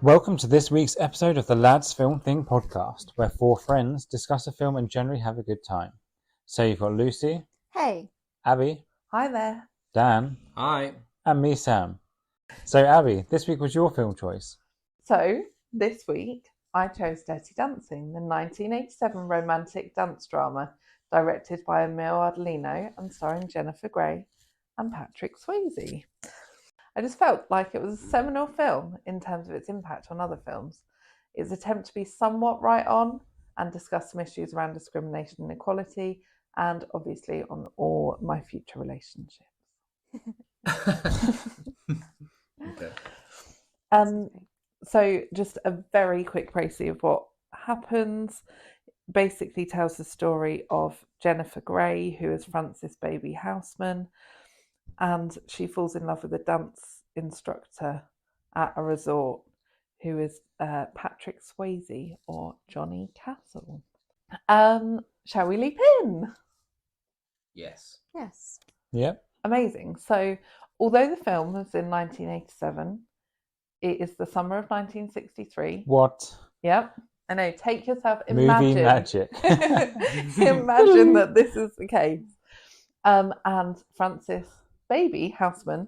Welcome to this week's episode of the Lads Film Thing podcast, where four friends discuss a film and generally have a good time. So you've got Lucy. Hey. Abby. Hi there. Dan. Hi. And me, Sam. So Abby, this week was your film choice. So this week I chose Dirty Dancing, the 1987 romantic dance drama directed by Emil Ardolino and starring Jennifer Grey and Patrick Swayze. I just felt like it was a seminal film in terms of its impact on other films. Its attempt to be somewhat right on and discuss some issues around discrimination and equality, and obviously on all my future relationships. Okay. So just a very quick précis of what happens. Basically tells the story of Jennifer Grey, who is Frances' baby Houseman, and she falls in love with a dance instructor at a resort who is Patrick Swayze, or Johnny Castle. Shall we leap in? Yes. Yes. Yep. Amazing. So although the film was in 1987, it is the summer of 1963. What? Yep. I know. Take yourself. Movie Imagine. magic. Imagine that this is the case. And Frances' baby, Houseman,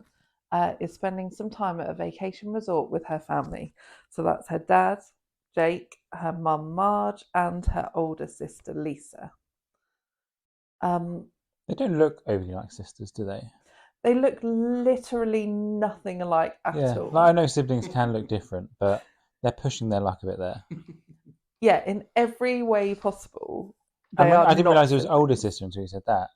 is spending some time at a vacation resort with her family. So that's her dad, Jake, her mum, Marge, and her older sister, Lisa. They don't look overly like sisters, do they? They look literally nothing alike at all. Like, I know siblings can look different, but they're pushing their luck a bit there. Yeah, in every way possible. I didn't realise it was older sister until you said that.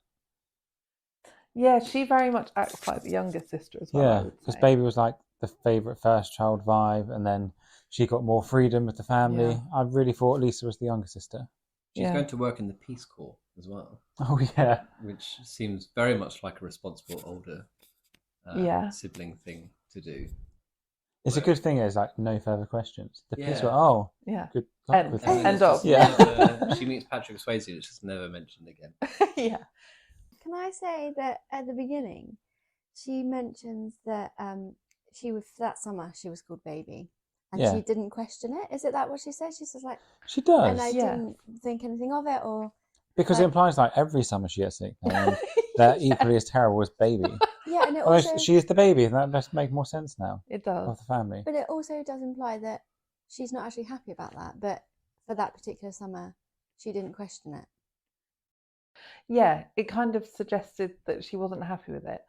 Yeah, she very much acts like the younger sister as well. Yeah, because baby was like the favourite first child vibe, and then she got more freedom with the family. Yeah. I really thought Lisa was the younger sister. She's going to work in the Peace Corps as well. Oh, yeah. Which seems very much like a responsible older sibling thing to do. It's a good thing, it's like no further questions. The police were, good luck End. with End that. of. Yeah. She meets Patrick Swayze, and it's just never mentioned again. Yeah. Can I say that at the beginning, she mentions that that summer she was called Baby, and she didn't question it. Is it that what she says? She says like she does, and I didn't think anything of it, or because it implies like every summer she gets sick, and they're equally as terrible as Baby. Yeah, and it also she is the baby, and that does make more sense now. It does. Of the family, but it also does imply that she's not actually happy about that. But for that particular summer, she didn't question it. Yeah, it kind of suggested that she wasn't happy with it.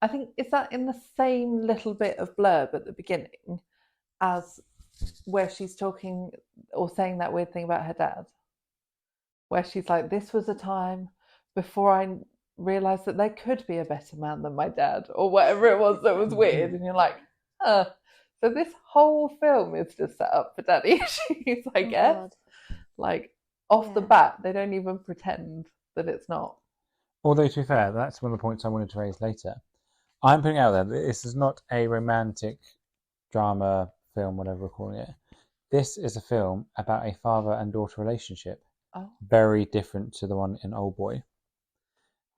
I think, is that in the same little bit of blurb at the beginning as where she's talking or saying that weird thing about her dad? Where she's like, this was a time before I realised that there could be a better man than my dad, or whatever it was that was weird. And you're like, so this whole film is just set up for daddy issues, I guess. God. Like, off the bat, they don't even pretend that it's not. Although, to be fair, that's one of the points I wanted to raise later. I'm putting out there that this is not a romantic drama film, whatever we're calling it. This is a film about a father and daughter relationship. Oh. Very different to the one in Old Boy.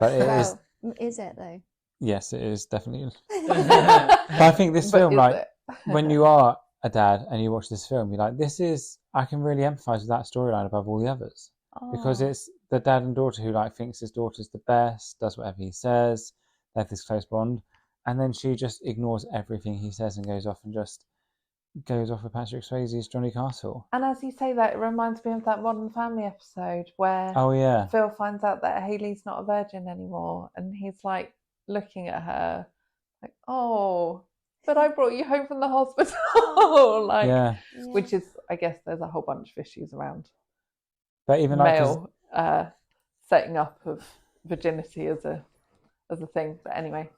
But it is. Is it though? Yes, it is definitely. But I think this film, like, when you are a dad and you watch this film, you're like, I can really empathise with that storyline above all the others. Because it's the dad and daughter who like thinks his daughter's the best, does whatever he says, they have this close bond, and then she just ignores everything he says and goes off with Patrick Swayze's Johnny Castle. And as you say that, it reminds me of that Modern Family episode where Phil finds out that Hayley's not a virgin anymore, and he's like looking at her like, oh, but I brought you home from the hospital. Which is, I guess there's a whole bunch of issues around but even male setting up of virginity as a thing. But anyway,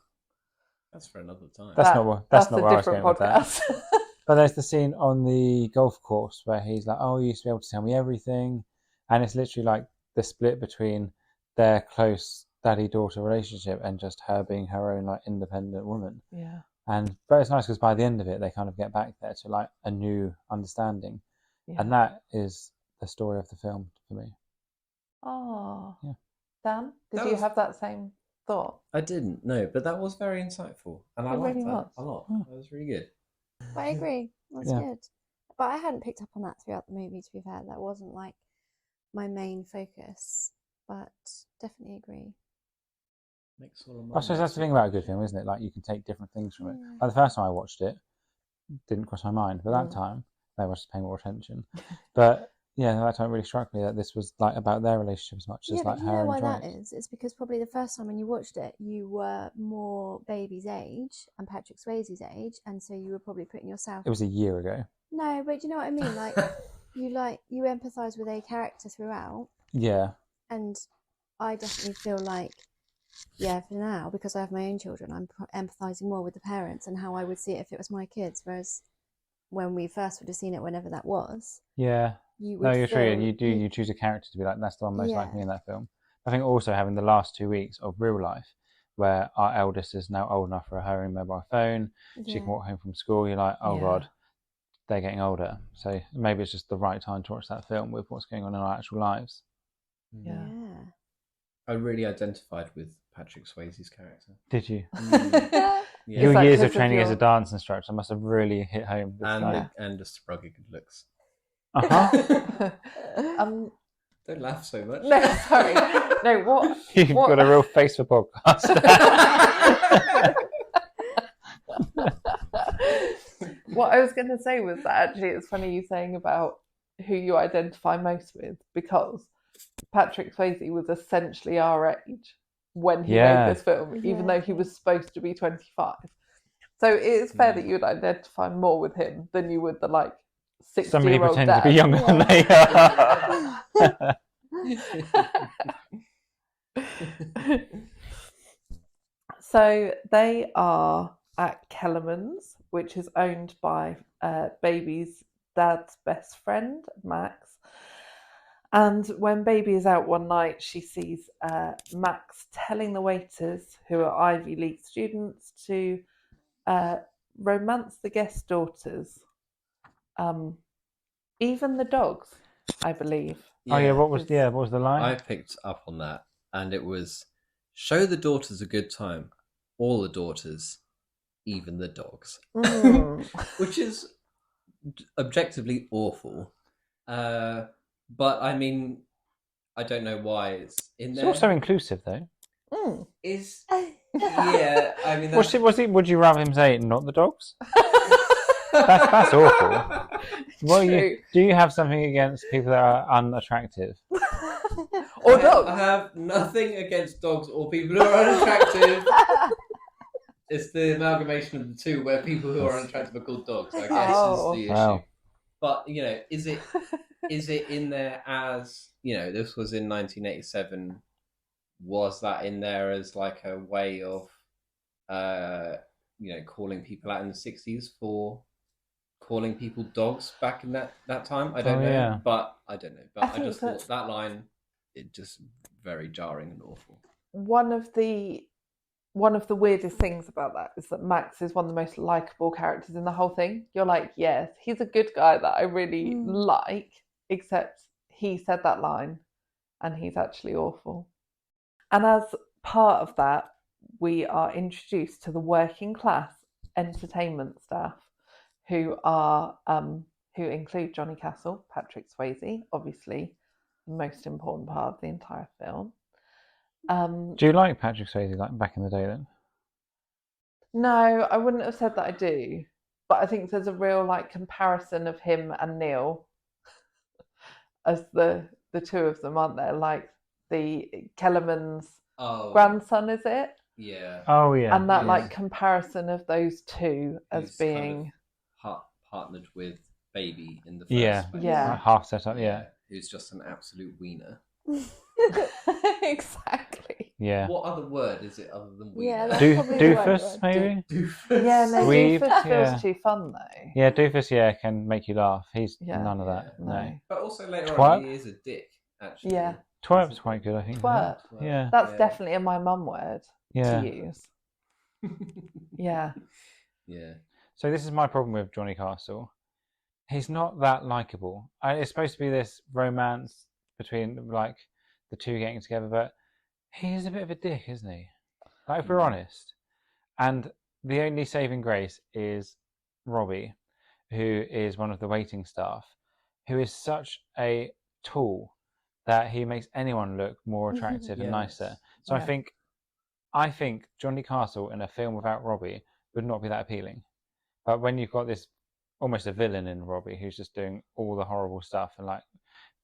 that's for another time. That's not what I was different going podcast. With that. But there's the scene on the golf course where he's like, "Oh, you used to be able to tell me everything," and it's literally like the split between their close daddy-daughter relationship and just her being her own like independent woman. Yeah. But it's nice because by the end of it, they kind of get back there to like a new understanding, and that is the story of the film for me. Oh. Yeah. Dan, did you have that same thought? I didn't, no, but that was very insightful, and I liked that a lot. That was really good. I agree. That's good. but I hadn't picked up on that throughout the movie. To be fair, that wasn't like my main focus. But definitely agree. I suppose that's the thing about a good film, isn't it? Like you can take different things from it. Like the first time I watched it, didn't cross my mind, but that time I was paying more attention. But yeah, that time it really struck me that this was like about their relationship as much as like her and why Joyce. that is? It's because probably the first time when you watched it, you were more Baby's age and Patrick Swayze's age, and so you were probably putting yourself. It was a year ago. No, but you know what I mean. You empathise with a character throughout. Yeah. And I definitely feel like, for now, because I have my own children, I'm empathising more with the parents and how I would see it if it was my kids. Whereas when we first would have seen it, whenever that was, you're true. You choose a character to be like, that's the one most like me in that film. I think also having the last 2 weeks of real life, where our eldest is now old enough for her own mobile phone, she can walk home from school. You're like, oh god, they're getting older. So maybe it's just the right time to watch that film with what's going on in our actual lives. Yeah. I really identified with Patrick Swayze's character. Did you? Yeah. Your years of training as a dance instructor must have really hit home. And the rugged looks. Don't laugh so much. No, sorry. No, what? You've got a real face for podcast. What I was going to say was that actually it's funny you saying about who you identify most with, because Patrick Swayze was essentially our age when he made this film, even though he was supposed to be 25. So it is fair that you would identify more with him than you would the 60-year-old somebody pretend dad. to be younger than they are. So they are at Kellerman's, which is owned by Baby's dad's best friend, Max. And when Baby is out one night, she sees Max telling the waiters, who are Ivy League students, to romance the guest daughters. Even the dogs, I believe. What was the line? I picked up on that, and it was, show the daughters a good time. All the daughters, even the dogs. Which is objectively awful. But I mean, I don't know why it's in there. It's also inclusive, though. I mean, would you rather him say not the dogs? that's awful. Well, do you have something against people that are unattractive? Or dogs? I have nothing against dogs or people who are unattractive. It's the amalgamation of the two, where people who are unattractive are called dogs, I guess, is the issue. Wow. But, is it in there as, this was in 1987, was that in there as like a way of, calling people out in the 60s for calling people dogs back in that time? I don't know. Yeah. But I don't know. But I just thought that line, it just very jarring and awful. One of the weirdest things about that is that Max is one of the most likable characters in the whole thing. You're like, yes, he's a good guy that I really like, except he said that line and he's actually awful. And as part of that, we are introduced to the working class entertainment staff who include Johnny Castle, Patrick Swayze, obviously the most important part of the entire film. Do you like Patrick Swayze like back in the day then? No, I wouldn't have said that I do, but I think there's a real comparison of him and Neil as the two of them, aren't there? Like the Kellerman's grandson, is it? Yeah. Oh yeah. And that comparison of those two as being kind of partnered with Baby in the first place. Yeah. Half set up, Who's just an absolute wiener. Exactly. Yeah. What other word is it other than wiener? Yeah, that's probably the right doofus, word. maybe? Doofus. Yeah, no, Dweeb, doofus feels too fun though. Yeah, doofus, can make you laugh. He's none of that. No. But also later Twerp? on, he is a dick, actually. Yeah. Twerp's quite good, I think. Twerp. Yeah. That's definitely a my mum word to use. Yeah. Yeah. So this is my problem with Johnny Castle. He's not that likable. It's supposed to be this romance between the two getting together, but he is a bit of a dick, isn't he? If we're honest. And the only saving grace is Robbie, who is one of the waiting staff, who is such a tool that he makes anyone look more attractive and nicer. So I think Johnny Castle in a film without Robbie would not be that appealing. But when you've got this almost a villain in Robbie who's just doing all the horrible stuff and like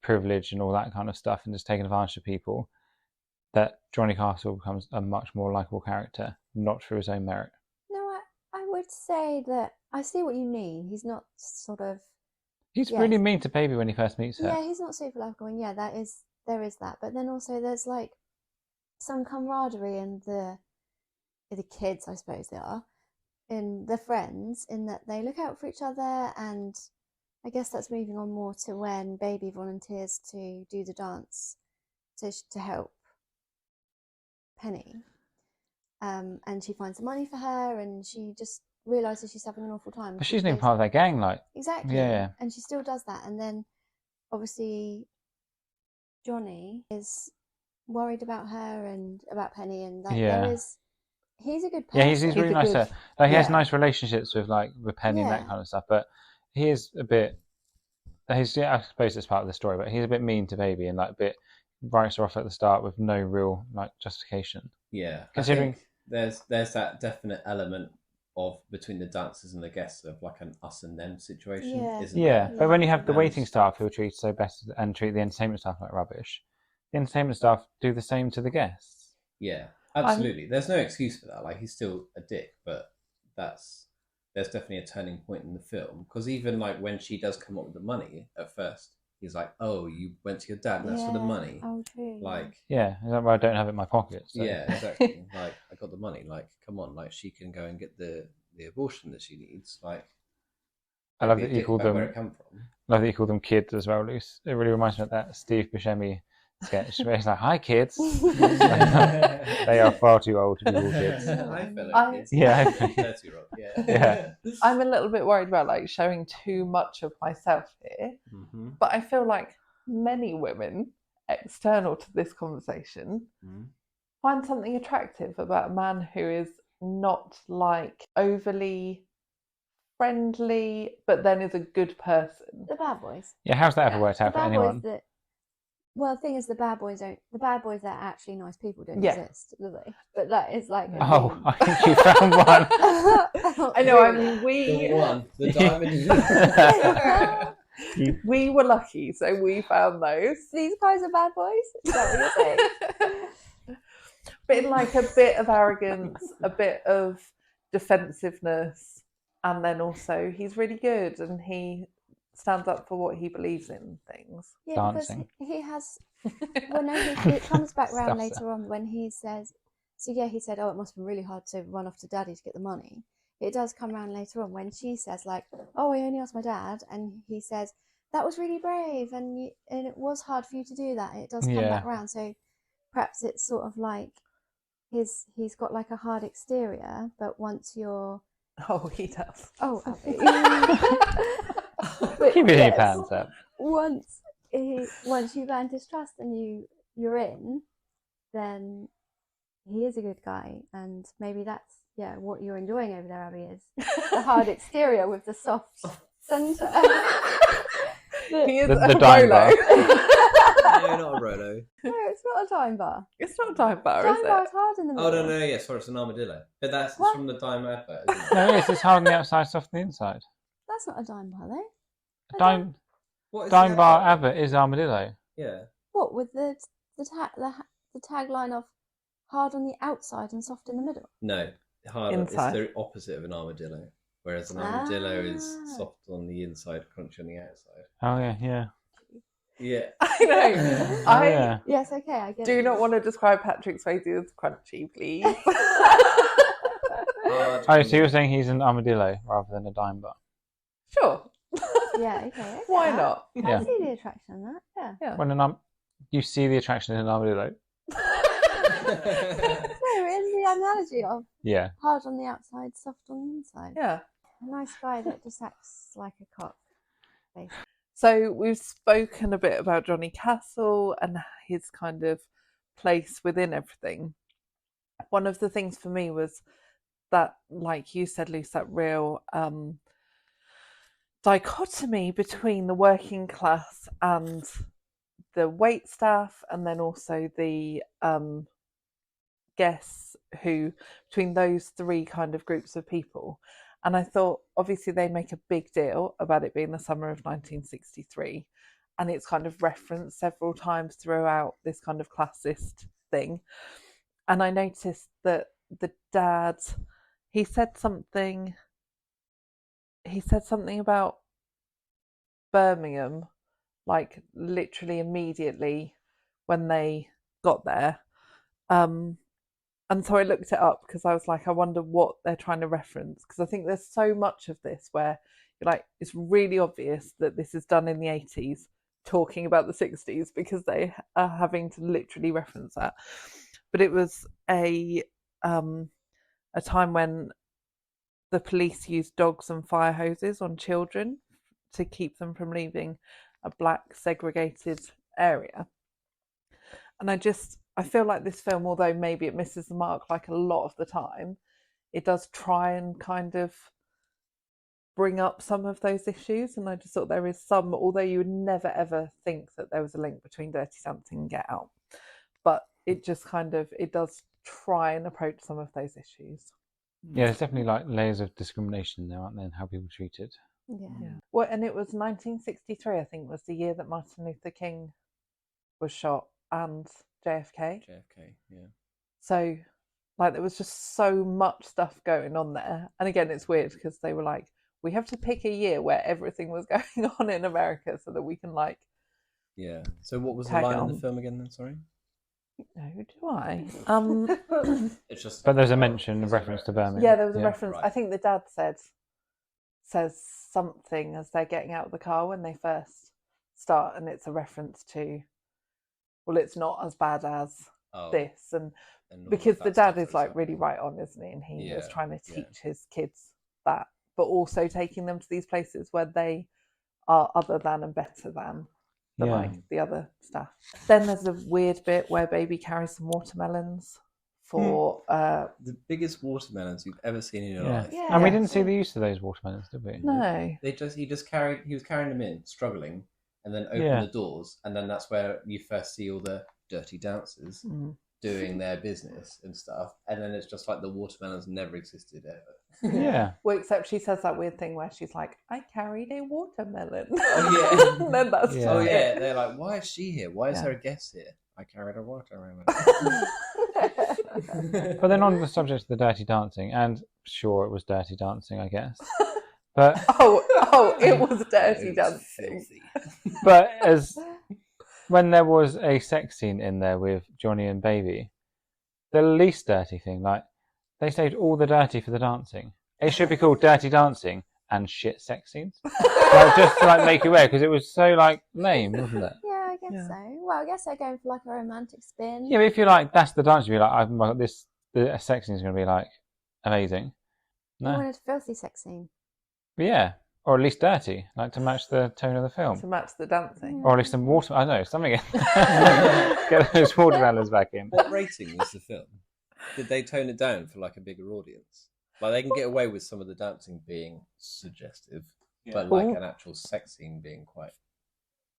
privilege and all that kind of stuff and just taking advantage of people, that Johnny Castle becomes a much more likable character, not through his own merit. No, I would say that I see what you mean. He's not sort of... He's really mean to Baby when he first meets her. Yeah, he's not super lovable, and yeah, there is that. But then also there's like some camaraderie in the kids, I suppose they are, in the friends, in that they look out for each other, and I guess that's moving on more to when Baby volunteers to do the dance to help Penny, and she finds the money for her, and she just realizes she's having an awful time. But she's not even part of their gang, like. Exactly. Yeah. And she still does that, and then obviously Johnny is worried about her and about Penny, and like he's a good person. Yeah, he's really nice. He has nice relationships with Penny and that kind of stuff. But he is a bit. I suppose it's part of the story, but he's a bit mean to Baby and like a bit writes her off at the start with no real like justification. Yeah, considering there's that definite element of between the dancers and the guests of like an us and them situation. Yeah, but when you have the waiting staff who are treated so best and treat the entertainment staff like rubbish, the entertainment staff do the same to the guests. Yeah, absolutely. There's no excuse for that. Like, he's still a dick, but there's definitely a turning point in the film, because even like when she does come up with the money at first, he's like, "Oh, you went to your dad, and that's for the money." Oh, true. Like, I don't have it in my pocket. So. Yeah, exactly. Like, I got the money. Like, come on, like she can go and get the abortion that she needs. Like, I love that you call them. Where it come from. I love that you call them kids as well, Luce. It really reminds me of that Steve Buscemi sketch where he's like, "Hi, kids." They are far too old to be all kids. Hi, fellow kids. Yeah. 30-year-old. Yeah. I'm a little bit worried about like showing too much of myself here, but I feel like many women external to this conversation find something attractive about a man who is not like overly friendly, but then is a good person. The bad boys. Yeah, how's that ever worked out for anyone? Well, the thing is, the bad boys that are actually nice people don't exist, do they? But that is like... Oh, I think you found one. I know, I mean, the diamond. We were lucky, so we found those. These guys are bad boys? Is that what you're saying? But in like a bit of arrogance, a bit of defensiveness, and then also he's really good and he stands up for what he believes in things. Yeah, dancing. Because he has... Well, no, it comes back round later on when he says... So yeah, he said, "Oh, it must be really hard to run off to Daddy to get the money." It does come round later on when she says, like, "Oh, I only asked my dad," and he says, "That was really brave, and it was hard for you to do that." It does come back round, so perhaps it's sort of like he's got like a hard exterior, but once you're... Oh, he does. Oh, keep it in your pants up. Once you've earned his trust and you're in, then he is a good guy, and maybe that's what you're enjoying over there, Abby, is the hard exterior with the soft centre. He is the a dime Rolo. No, not a Rolo. No, it's not a time bar. It's not a time bar, Time is bar's it? hard in the middle. Oh, no, yes, sorry, it's an armadillo. But it's from the dime advert, isn't it? No, it's hard on the outside, soft on the inside. That's not a dime bar, though. Dime bar advert is armadillo. Yeah. What, with the tagline of hard on the outside and soft in the middle? No, hard. Inside. It's the opposite of an armadillo. Whereas an armadillo is soft on the inside, crunchy on the outside. Oh yeah. Yeah. I know. Yeah. Yes, okay, I get it. Do not want to describe Patrick Swayze as crunchy, please. Oh, so you're saying he's an armadillo rather than a dime bar? Sure. Yeah, okay. Why not? I see the attraction in that, yeah. When you see the attraction in an armadillo. No, in the analogy of hard on the outside, soft on the inside. Yeah. A nice guy that just acts like a cock, basically. So we've spoken a bit about Johnny Castle and his kind of place within everything. One of the things for me was that, like you said, Luce, that real dichotomy between the working class and the wait staff, and then also the guests, who between those three kind of groups of people. And I thought, obviously, they make a big deal about it being the summer of 1963, and it's kind of referenced several times throughout this kind of classist thing. And I noticed that the dad, he said something about Birmingham, like literally immediately when they got there. And so I looked it up because I was like, I wonder what they're trying to reference, because I think there's so much of this where you're like, it's really obvious that this is done in the 80s, talking about the 60s, because they are having to literally reference that. But it was a time when the police used dogs and fire hoses on children to keep them from leaving a black segregated area. And I feel like this film, although maybe it misses the mark like a lot of the time, it does try and kind of bring up some of those issues. And I just thought there is some, although you would never ever think that there was a link between Dirty Dancing and Get Out, but it just kind of, it does try and approach some of those issues. Yeah, there's definitely like layers of discrimination there, aren't there, and how people are treated. Yeah. Well, and it was 1963, I think, was the year that Martin Luther King was shot, and JFK. Yeah. So, like, there was just so much stuff going on there. And again, it's weird because they were like, we have to pick a year where everything was going on in America so that we can, like... Yeah. So what was the line in the film again then, sorry? No, do I? It's just... But there's a mention, a reference to Birmingham. Yeah, there was a reference. Right. I think the dad says something as they're getting out of the car when they first start, and it's a reference to, well, it's not as bad as this, and because the dad is like really right on, isn't he? And he is trying to teach his kids that, but also taking them to these places where they are other than and better than like the other staff. Then there's a weird bit where Baby carries some watermelons for the biggest watermelons you've ever seen in your life. Yeah. And we didn't see the use of those watermelons, did we? No. He was carrying them in, struggling, and then opened the doors, and then that's where you first see all the dirty dancers doing their business and stuff, and then it's just like the watermelons never existed ever. Yeah. Well, except she says that weird thing where she's like, I carried a watermelon. Oh yeah. And then that's Oh yeah. They're like, why is she here? Why is there a guest here? I carried a watermelon. But then on the subject of the dirty dancing, and sure, it was dirty dancing, I guess. But it was dirty dancing. But when there was a sex scene in there with Johnny and Baby, the least dirty thing, like they saved all the dirty for the dancing. It should be called Dirty Dancing and Shit Sex Scenes, like, just to like make it weird, because it was so like lame, wasn't it? Yeah, I guess so. Well, I guess they're going for like a romantic spin. Yeah, but if you're like, that's the dance, you'd be like, the sex scene is going to be like amazing. No, I wanted a filthy sex scene. but yeah, or at least dirty, like to match the tone of the film. To match the dancing. Or at least some water, I don't know, something. Get those watermelons back in. What rating was the film? Did they tone it down for like a bigger audience? Like they can get away with some of the dancing being suggestive, but like an actual sex scene being quite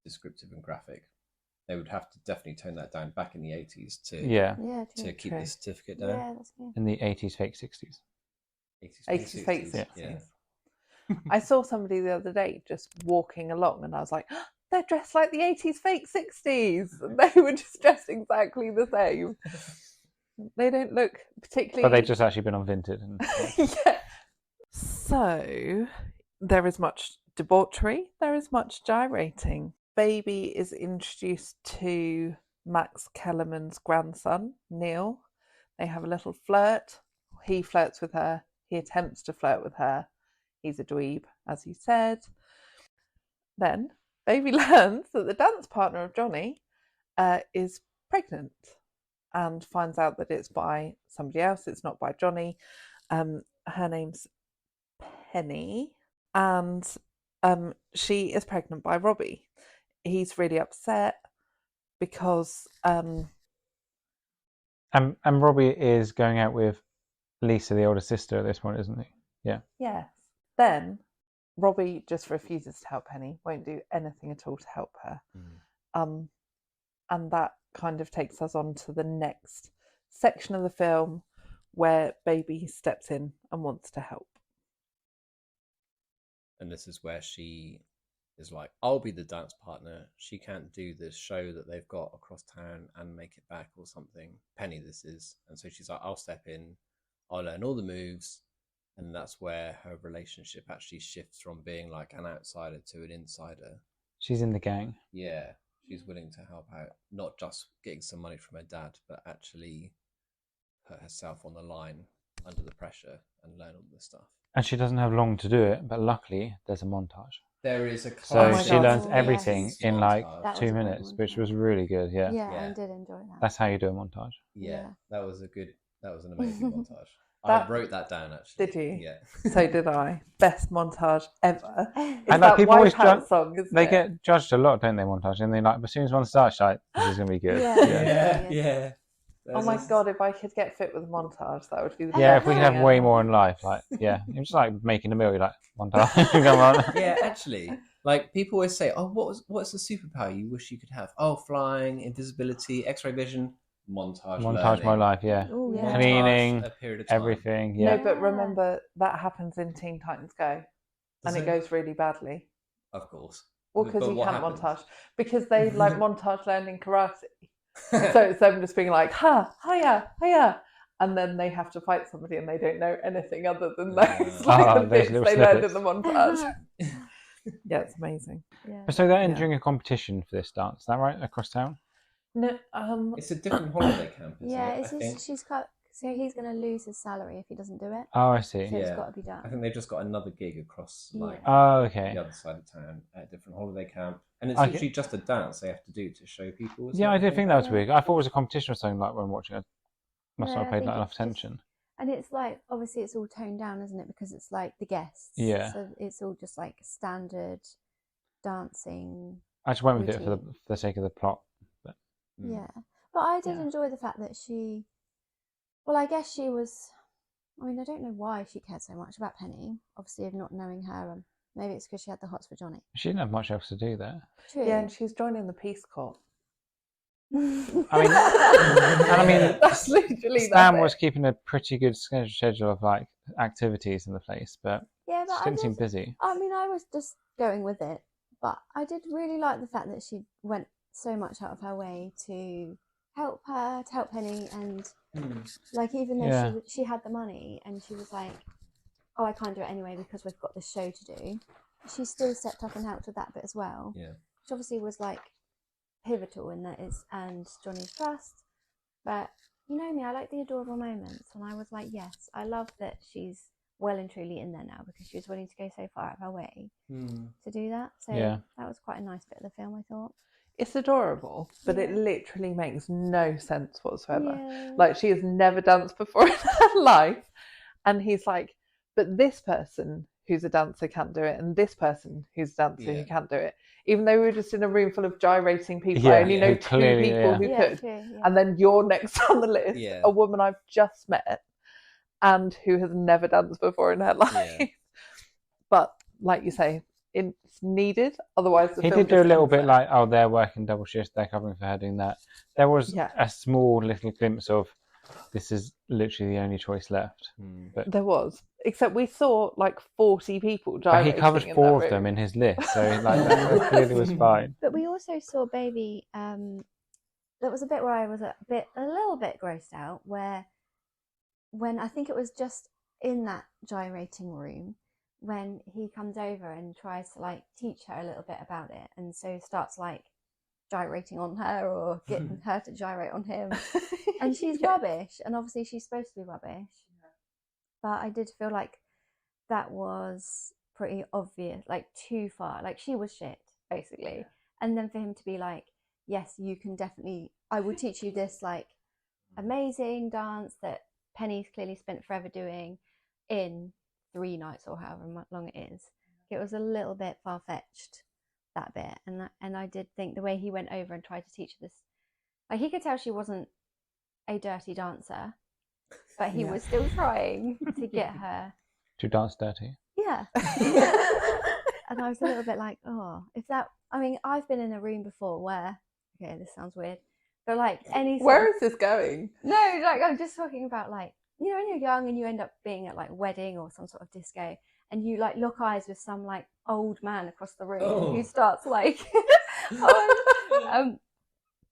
descriptive and graphic. They would have to definitely tone that down back in the 80s to keep the certificate down. Yeah, that's good. In the 80s fake 60s. 80s fake 60s. Yeah. I saw somebody the other day just walking along and I was like, oh, they're dressed like the 80s fake 60s. And they were just dressed exactly the same. They don't look particularly... But they've just actually been on Vinted. And... yeah. So, there is much debauchery. There is much gyrating. Baby is introduced to Max Kellerman's grandson, Neil. They have a little flirt. He flirts with her. He attempts to flirt with her. He's a dweeb, as you said. Then, Baby learns that the dance partner of Johnny is pregnant and finds out that it's by somebody else. It's not by Johnny. Her name's Penny. And she is pregnant by Robbie. He's really upset because... And Robbie is going out with Lisa, the older sister, at this point, isn't he? Yeah. Yes. Then Robbie just refuses to help Penny, won't do anything at all to help her. And that kind of takes us on to the next section of the film where Baby steps in and wants to help. And this is where she is like, I'll be the dance partner. She can't do this show that they've got across town and make it back or something. Penny, this is. And so she's like, I'll step in. I'll learn all the moves. And that's where her relationship actually shifts from being like an outsider to an insider. She's in the gang. Yeah. She's willing to help out, not just getting some money from her dad, but actually put herself on the line under the pressure and learn all this stuff. And she doesn't have long to do it, but luckily there's a montage. There is a So classic she learns everything yes. in like That was 2 a great minutes, which montage. was really good. Yeah. Yeah, Yeah. I did enjoy that. That's how you do a montage. Yeah, Yeah. that was an amazing montage. That- I wrote that down actually. Did you? Yeah. So did I. Best montage ever. It's And, like, that people always Wipeout song, isn't They it? get judged a lot, don't they, montage? And they like, as soon as one starts, like, this is going to be good. Yeah. Oh my God, if I could get fit with montage, that would be the Yeah, best if we could thing have way ever. more in life, like, yeah. You're just like making a meal, you're like, montage, come on. Yeah, actually, like people always say, "Oh, what's the superpower you wish you could have?" Oh, flying, invisibility, X-ray vision, montage. Montage my learning. life, yeah. Oh, yeah. Montage, Cleaning, a period of time. Everything, yeah. No, but remember, that happens in Teen Titans Go. Does And it goes really badly. Of course. Well, because But you what can't happens? montage. Because they like montage learning karate. So it's them just being like, ha, hiya, hiya. And then they have to fight somebody and they don't know anything other than those, like the those bits little they learned in snippets. the montage. Yeah, it's amazing. Yeah. So they're Yeah. entering a competition for this dance, is that right? Across town? No, It's a different holiday camp, isn't Yeah, it? it's I think. just, she's got. So he's going to lose his salary if he doesn't do it. Oh, I see. So it's Yeah. got to be done. I think they've just got another gig across like Oh, okay. the other side of town at a different holiday camp. And it's Okay. literally just a dance they have to do to show people. isn't Yeah, it? I did think that was Yeah. weird. I thought it was a competition or something like when watching it. Must No, not have I paid think that enough it's just- attention. And it's like, obviously, it's all toned down, isn't it? Because it's like the guests. Yeah. So it's all just like standard dancing. I just went with it for routine. the sake of the plot. But Mm. Yeah. But I did Yeah. enjoy the fact that she. Well, I guess she was. I mean, I don't know why she cared so much about Penny. Obviously, of not knowing her. And maybe it's because she had the hots for Johnny. she didn't have much else to do there. True. yeah, and she's joining the Peace Corps. I mean, that's literally Stan that was bit. keeping a pretty good schedule of like activities in the place, but Yeah, but she I didn't seem did. busy. I mean, I was just going with it, but I did really like the fact that she went so much out of her way to help her, to help Penny, and like even though Yeah. she had the money and she was like, "Oh, I can't do it anyway because we've got this show to do," she still stepped up and helped with that bit as well, Yeah. which obviously was like pivotal in that it's and Johnny's trust. But you know me, I like the adorable moments, and I was like, yes, I love that she's well and truly in there now because she was willing to go so far out of her way to do that. So Yeah. that was quite a nice bit of the film, I thought. It's adorable, but it Yeah. literally makes no sense whatsoever. Yeah. Like, she has never danced before in her life. And he's like, but this person who's a dancer can't do it, and this person who's a dancer Yeah. who can't do it. Even though we were just in a room full of gyrating people, Yeah, I only know who 2 clearly, people yeah. who yeah, could. true, yeah. And then you're next on the list, Yeah. a woman I've just met and who has never danced before in her life. Yeah. But like you say, it's needed. Otherwise, the He film did do a just little ends bit there. like, oh, they're working double shifts, they're covering for her doing that. There was Yeah. a small little glimpse of this is literally the only choice left. But There was, except we saw like 40 people he gyrating. covered in 4 that of them room. in his list, so like that clearly was fine. But we also saw Baby. There was a bit where I was a little bit grossed out, where when I think it was just in that gyrating room when he comes over and tries to like teach her a little bit about it, and so starts like gyrating on her or getting her to gyrate on him, and she's Yeah. rubbish, and obviously she's supposed to be rubbish, but I did feel like that was pretty obvious, like too far, like she was shit basically, and then for him to be like, yes, you can definitely, I will teach you this like amazing dance that Penny's clearly spent forever doing in 3 nights or however long it is. It was a little bit far-fetched, that bit, and I did think the way he went over and tried to teach her this, like he could tell she wasn't a dirty dancer, but he Yeah. was still trying to get her. To dance dirty. Yeah. And I was a little bit like, oh, if that, I mean, I've been in a room before where, okay, this sounds weird, but like any sort Where of, is this going? no, like I'm just talking about like, you know, when you're young and you end up being at like a wedding or some sort of disco and you like lock eyes with some like old man across the room who starts like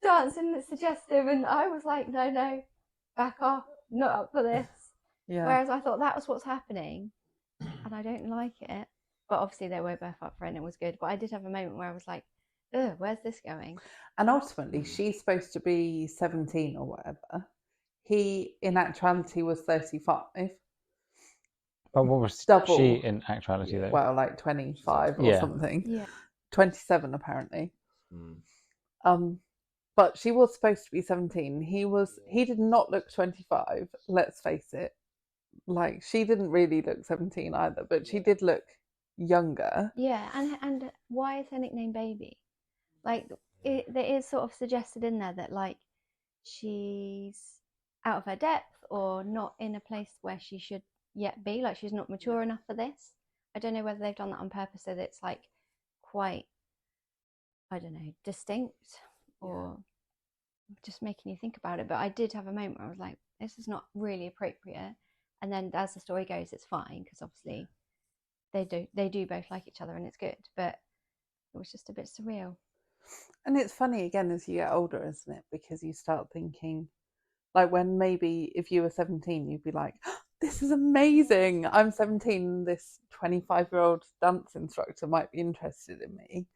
dancing that's suggestive, and I was like, no, back off, not up for this. Yeah. Whereas I thought that was what's happening and I don't like it. But obviously they were both up for it and it was good. But I did have a moment where I was like, ugh, where's this going? And ultimately, she's supposed to be 17 or whatever. He, in actuality, was 35. But what was Double. she in actuality, though? Well, like 25 or something. Yeah. 27, apparently. But she was supposed to be 17. He did not look 25, let's face it. Like, she didn't really look 17 either, but she did look younger. Yeah, and why is her nickname Baby? Like, there is sort of suggested in there that, like, she's out of her depth or not in a place where she should yet be. Like, she's not mature enough for this. I don't know whether they've done that on purpose so that it's, like, quite, I don't know, distinct or just making you think about it. But I did have a moment where I was like, this is not really appropriate. And then as the story goes, it's fine because obviously they do both like each other and it's good. But it was just a bit surreal. And it's funny again as you get older, isn't it? Because you start thinking, like, when maybe if you were 17, you'd be like, oh, this is amazing. I'm 17. This 25-year-old dance instructor might be interested in me.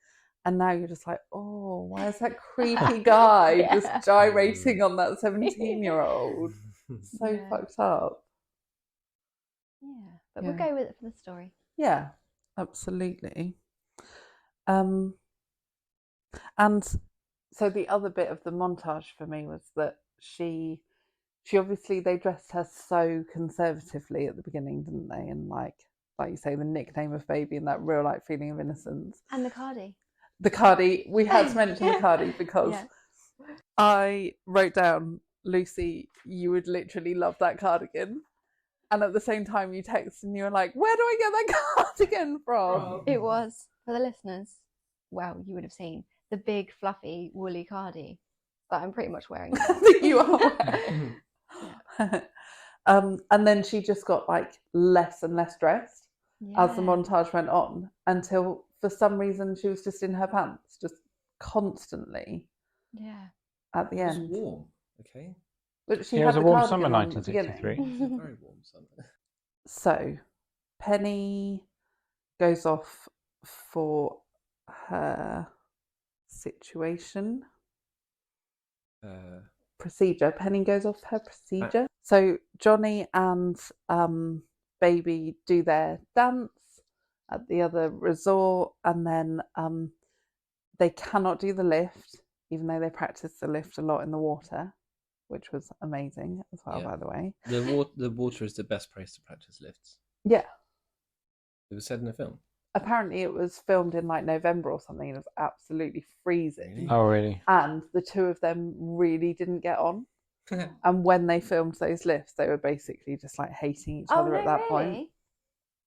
And now you're just like, oh, why is that creepy guy just gyrating on that 17-year-old? So fucked up. Yeah, but we'll go with it for the story. Yeah, absolutely. And so the other bit of the montage for me was that she obviously, they dressed her so conservatively at the beginning, didn't they? And like you say, the nickname of Baby and that real like feeling of innocence. And the cardi. The cardi, we had to mention the cardi because I wrote down, Lucy, you would literally love that cardigan. And at the same time, you texted and you were like, where do I get that cardigan from? It was, for the listeners, well, you would have seen the big, fluffy, woolly cardi that I'm pretty much wearing now. You are wearing. And then she just got like less and less dressed as the montage went on until for some reason she was just in her pants, just constantly. Yeah. At the end. It was warm, okay. But she it had was a the warm cardigan summer, on at the beginning. 1963. It was a very warm summer. So, Penny goes off for her situation. Procedure. Penny goes off her procedure. So Johnny and Baby do their dance at the other resort, and then they cannot do the lift, even though they practice the lift a lot in the water, which was amazing as well, by the way. The water is the best place to practice lifts. Yeah. It was said in the film. Apparently it was filmed in like November or something, and it was absolutely freezing. Oh, really? And the two of them really didn't get on. And when they filmed those lifts, they were basically just like hating each other at that point.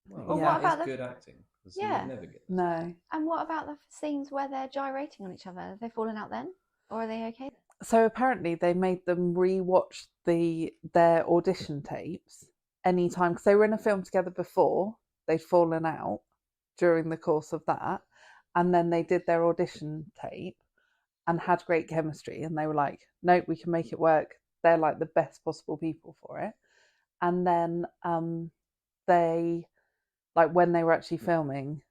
Well, what about that is good acting. You would never get that. No. And what about the scenes where they're gyrating on each other? Have they fallen out then? Or are they okay? So apparently they made them re-watch their audition tapes anytime, because they were in a film together before. They'd fallen out during the course of that, and then they did their audition tape and had great chemistry, and they were like, nope, we can make it work. They're like the best possible people for it. And then they, like, when they were actually filming,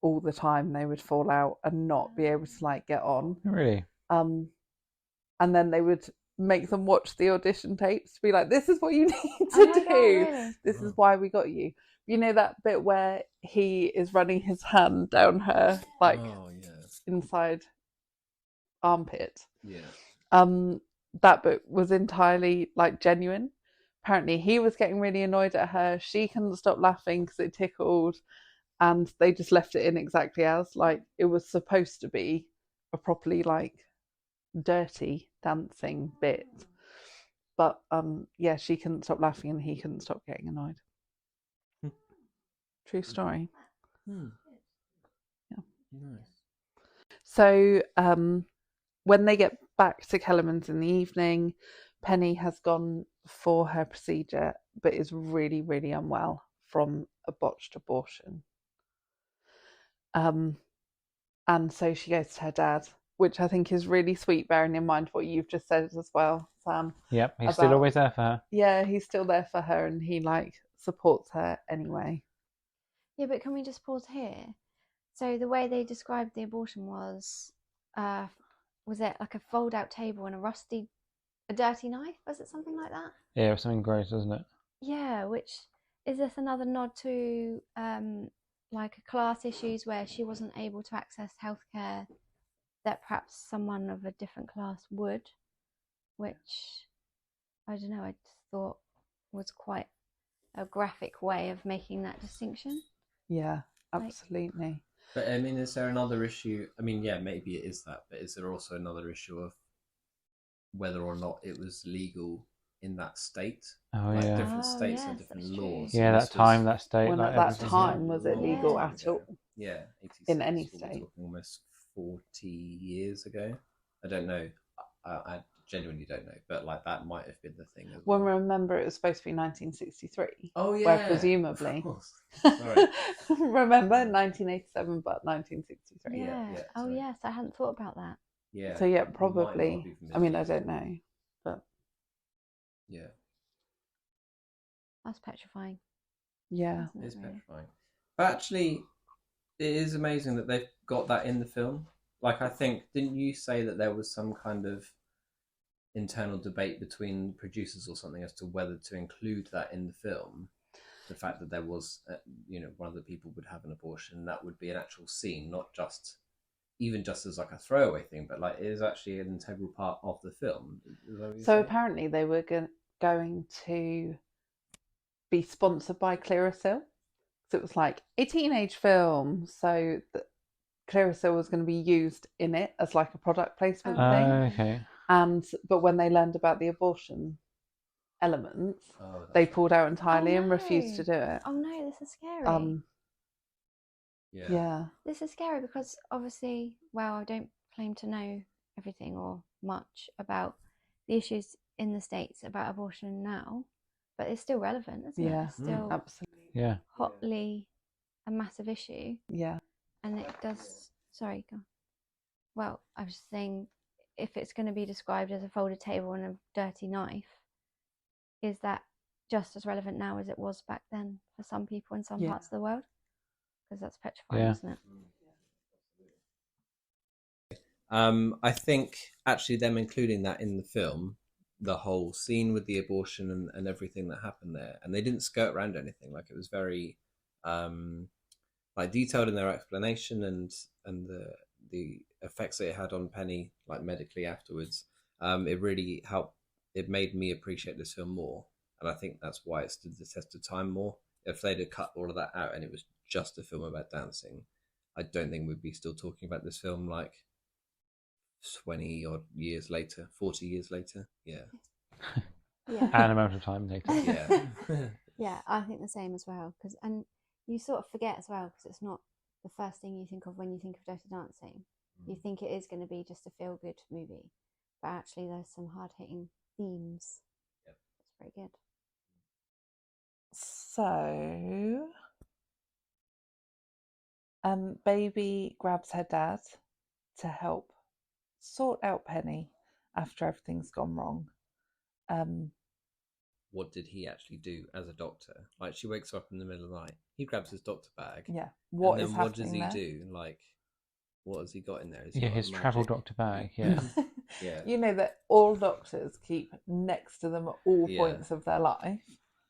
all the time they would fall out and not be able to like get on. Really? And then they would make them watch the audition tapes to be like, this is what you need to do. God, really? This is why we got you. You know that bit where he is running his hand down her, like, inside armpit? Yeah. That bit was entirely, like, genuine. Apparently he was getting really annoyed at her. She couldn't stop laughing because it tickled. And they just left it in exactly as, like, it was supposed to be a properly, like, dirty dancing bit. But, she couldn't stop laughing and he couldn't stop getting annoyed. True story. Nice. So when they get back to Kellerman's in the evening, Penny has gone for her procedure, but is really, really unwell from a botched abortion. And so she goes to her dad, which I think is really sweet, bearing in mind what you've just said as well, Sam. Yep, he's still always there for her. Yeah, he's still there for her, and he supports her anyway. Yeah, but can we just pause here? So the way they described the abortion was it like a fold-out table and a dirty knife? Was it something like that? Yeah, it was something gross, wasn't it? Yeah, which is this another nod to like class issues where she wasn't able to access healthcare that perhaps someone of a different class would, which I don't know, I just thought was quite a graphic way of making that distinction. Yeah, absolutely. But I mean, is there another issue? I mean, yeah, maybe it is that, but is there also another issue of whether or not it was legal in that state? Oh, like yeah. different states yes, have different that's laws. Yeah, that time, that state. When like at that everything. time, was it legal Yeah. at all? Yeah, In any 86, state. we're talking almost 40 years ago. I don't know. I genuinely don't know, but like that might have been the thing as well. Well, remember, it was supposed to be 1963. Oh yeah, where presumably. Of course. Sorry. Remember 1987, but 1963. Yeah. yeah, Oh sorry. yes, I hadn't thought about that. Yeah. So yeah, you might not probably. have even I mean, been I don't know, but yeah, That's petrifying. yeah, Isn't it's it, really? petrifying. But actually, it is amazing that they've got that in the film. Like, I think, didn't you say that there was some kind of internal debate between producers or something as to whether to include that in the film? The fact that there was, one of the people would have an abortion, that would be an actual scene, not just even just as like a throwaway thing, but like it is actually an integral part of the film. So apparently they were going to be sponsored by Clearasil. So it was like a teenage film. So Clearasil was going to be used in it as like a product placement thing. Okay. But when they learned about the abortion elements, they pulled out entirely and refused to do it. Oh no, this is scary. Yeah. This is scary because obviously, well, I don't claim to know everything or much about the issues in the States about abortion now, but it's still relevant, isn't it? It's still absolutely. hotly a massive issue. Yeah. And it does, sorry, go on. Well, I was saying, if it's going to be described as a folded table and a dirty knife, is that just as relevant now as it was back then for some people in some parts of the world? Because that's petrifying, isn't it? I think actually them including that in the film, the whole scene with the abortion and everything that happened there, and they didn't skirt around anything. Like it was very like detailed in their explanation and the effects that it had on Penny, like medically afterwards. It really helped. It made me appreciate this film more, and I think that's why it stood the test of time more. If they'd have cut all of that out and it was just a film about dancing, I don't think we'd be still talking about this film like 20 odd years later, 40 years later. Yeah. Yeah. And amount of time later. Yeah. Yeah, I think the same as well. And you sort of forget as well, because it's not the first thing you think of when you think of Dirty Dancing. You think it is going to be just a feel-good movie, but actually there's some hard-hitting themes. Yep. It's very good. So, Baby grabs her dad to help sort out Penny after everything's gone wrong. What did he actually do as a doctor? Like, she wakes up in the middle of the night. He grabs his doctor bag. Yeah. What does he do? Like, what has he got in there? His travel doctor bag. Yeah. Yeah. You know that all doctors keep next to them at all points of their life.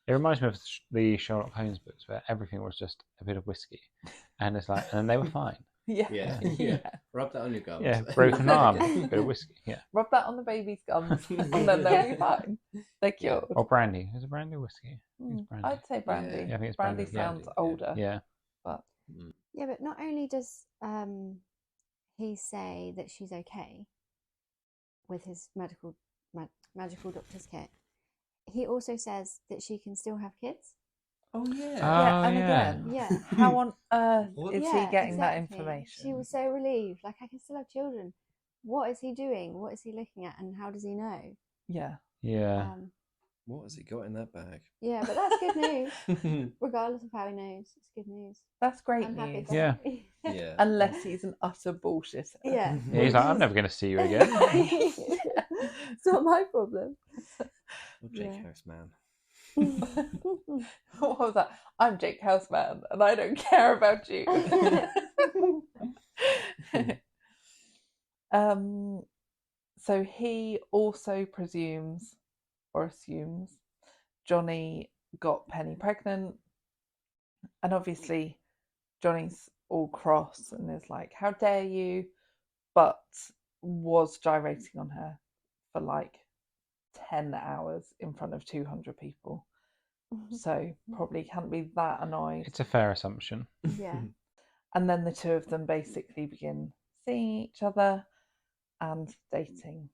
It reminds me of the Sherlock Holmes books where everything was just a bit of whiskey, and it's like, and they were fine. Yeah. Rub that on your gums. Yeah, broken arm, a bit of whiskey. Yeah. Rub that on the baby's gums, and then they'll be fine. They're cured. Or brandy. Is it brandy or whiskey? It's brandy. I'd say brandy. Yeah, I think it's brandy. brandy. Sounds older. Yeah. But Yeah, but not only does he say that she's okay with his magical doctor's kit, he also says that she can still have kids. Oh yeah. Yeah, Oh, and yeah. again, Yeah. how on earth What? is Yeah, he getting that exactly. information? She was so relieved. Like, I can still have children. What is he doing? What is he looking at? And how does he know? Yeah. Yeah. What has he got in that bag? Yeah, but that's good news. Regardless of how he knows, it's good news. That's great I'm happy news. for Yeah. him. Yeah. Unless he's an utter bullshitter. Yeah. Yeah, he's like, I'm never going to see you again. It's not my problem. Oh, Jake Yeah. Houseman. What was that? I'm Jake Houseman and I don't care about you. So he also presumes or assumes Johnny got Penny pregnant, and obviously Johnny's all cross and is like, how dare you, but was gyrating on her for like 10 hours in front of 200 people, so probably can't be that annoyed. It's a fair assumption. Yeah. And then the two of them basically begin seeing each other and dating.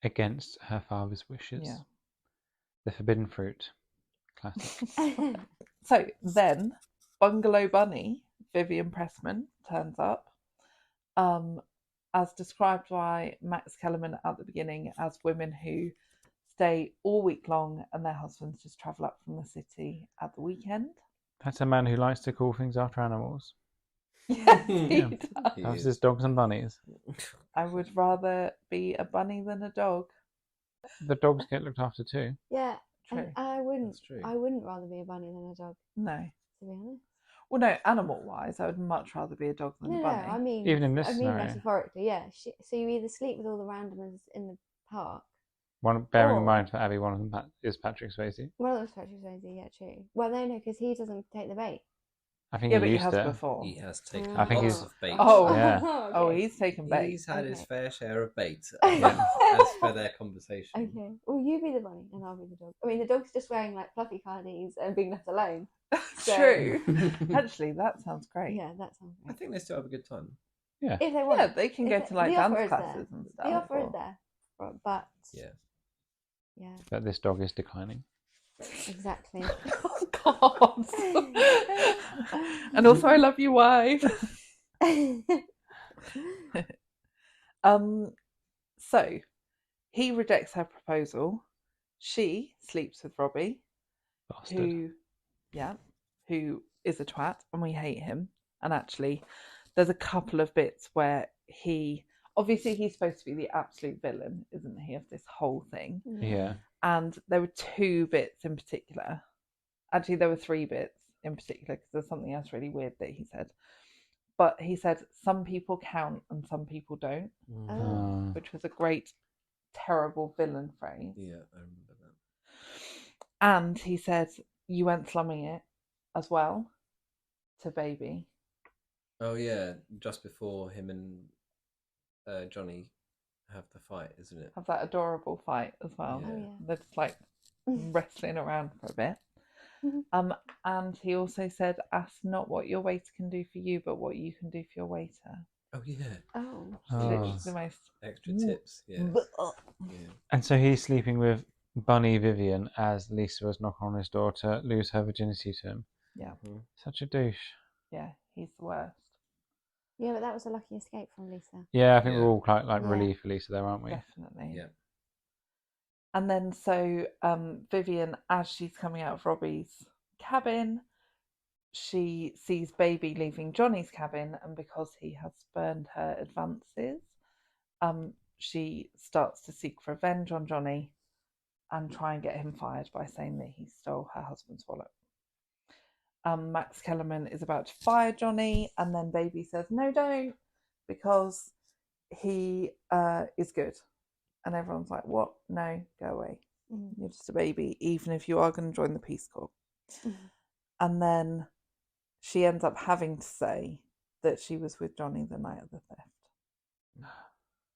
Against her father's wishes. Yeah. The forbidden fruit. Classic. So then Bungalow Bunny, Vivian Pressman, turns up, as described by Max Kellerman at the beginning as women who stay all week long and their husbands just travel up from the city at the weekend. That's a man who likes to call things after animals. Yes, he Yeah. does. That's his dogs and bunnies. I would rather be a bunny than a dog. The dogs get looked after too. Yeah. True. And I That's true. wouldn't rather be a bunny than a dog, No. to be honest. Well, no, animal-wise, I would much rather be a dog than No, a no, bunny. I mean, Even in this I mean scenario. metaphorically, yeah. So you either sleep with all the randomers in the park. Bearing in Or- mind for Abby, one of them is Patrick Swayze. Well, that's Patrick Swayze, yeah, true. Well, no, because he doesn't take the bait. I think Yeah, he but he used has to. before. He has taken I think lots he's- of bait. Oh. Yeah. Oh, Okay. he's taken bait. He's had his Okay. fair share of bait, Yeah. as per their conversation. Okay. Well, you be the bunny and I'll be the dog. I mean, the dog's just wearing like fluffy cardies and being left alone. So- True. Actually, that sounds great. Yeah, that sounds I great. think they still have a good time. Yeah. If they want. Yeah, they can go If to like the offer dance is there. classes and stuff. The offer is or- there, but Yeah. yeah, But this dog is declining. exactly. Oh, God. And also, I love you, wife. So he rejects her proposal. She sleeps with Robbie, Bastard. who is a twat, and we hate him. And actually, there's a couple of bits where obviously he's supposed to be the absolute villain, isn't he, of this whole thing? Yeah. And there were two bits in particular. Actually, there were three bits in particular because there's something else really weird that he said. But he said some people count and some people don't, Oh. which was a great, terrible villain phrase. Yeah, I remember that. And he said you went slumming it as well to Baby. Oh yeah, just before him and Johnny have the fight, isn't it? Have that adorable fight as well. Yeah. Oh, yeah. They're just like wrestling around for a bit. Mhm. And he also said, ask not what your waiter can do for you, but what you can do for your waiter. Oh yeah, Oh. Literally Oh. the most. extra tips. Yeah, yeah. And so he's sleeping with Bunny Vivian as Lisa was knocking on his door to lose her virginity to him. Yeah. Mhm. Such a douche. Yeah, he's the worst. Yeah, but that was a lucky escape from Lisa. Yeah, I think Yeah. we're all quite like Yeah. relieved for Lisa there, aren't we? Definitely. Yeah. And then so Vivian, as she's coming out of Robbie's cabin, she sees Baby leaving Johnny's cabin, and because he has spurned her advances, she starts to seek revenge on Johnny and try and get him fired by saying that he stole her husband's wallet. Max Kellerman is about to fire Johnny, and then Baby says, no, don't, because he is good. And everyone's like, what? No, go away. Mhm. You're just a baby, even if you are going to join the Peace Corps. Mhm. And then she ends up having to say that she was with Johnny the night of the theft.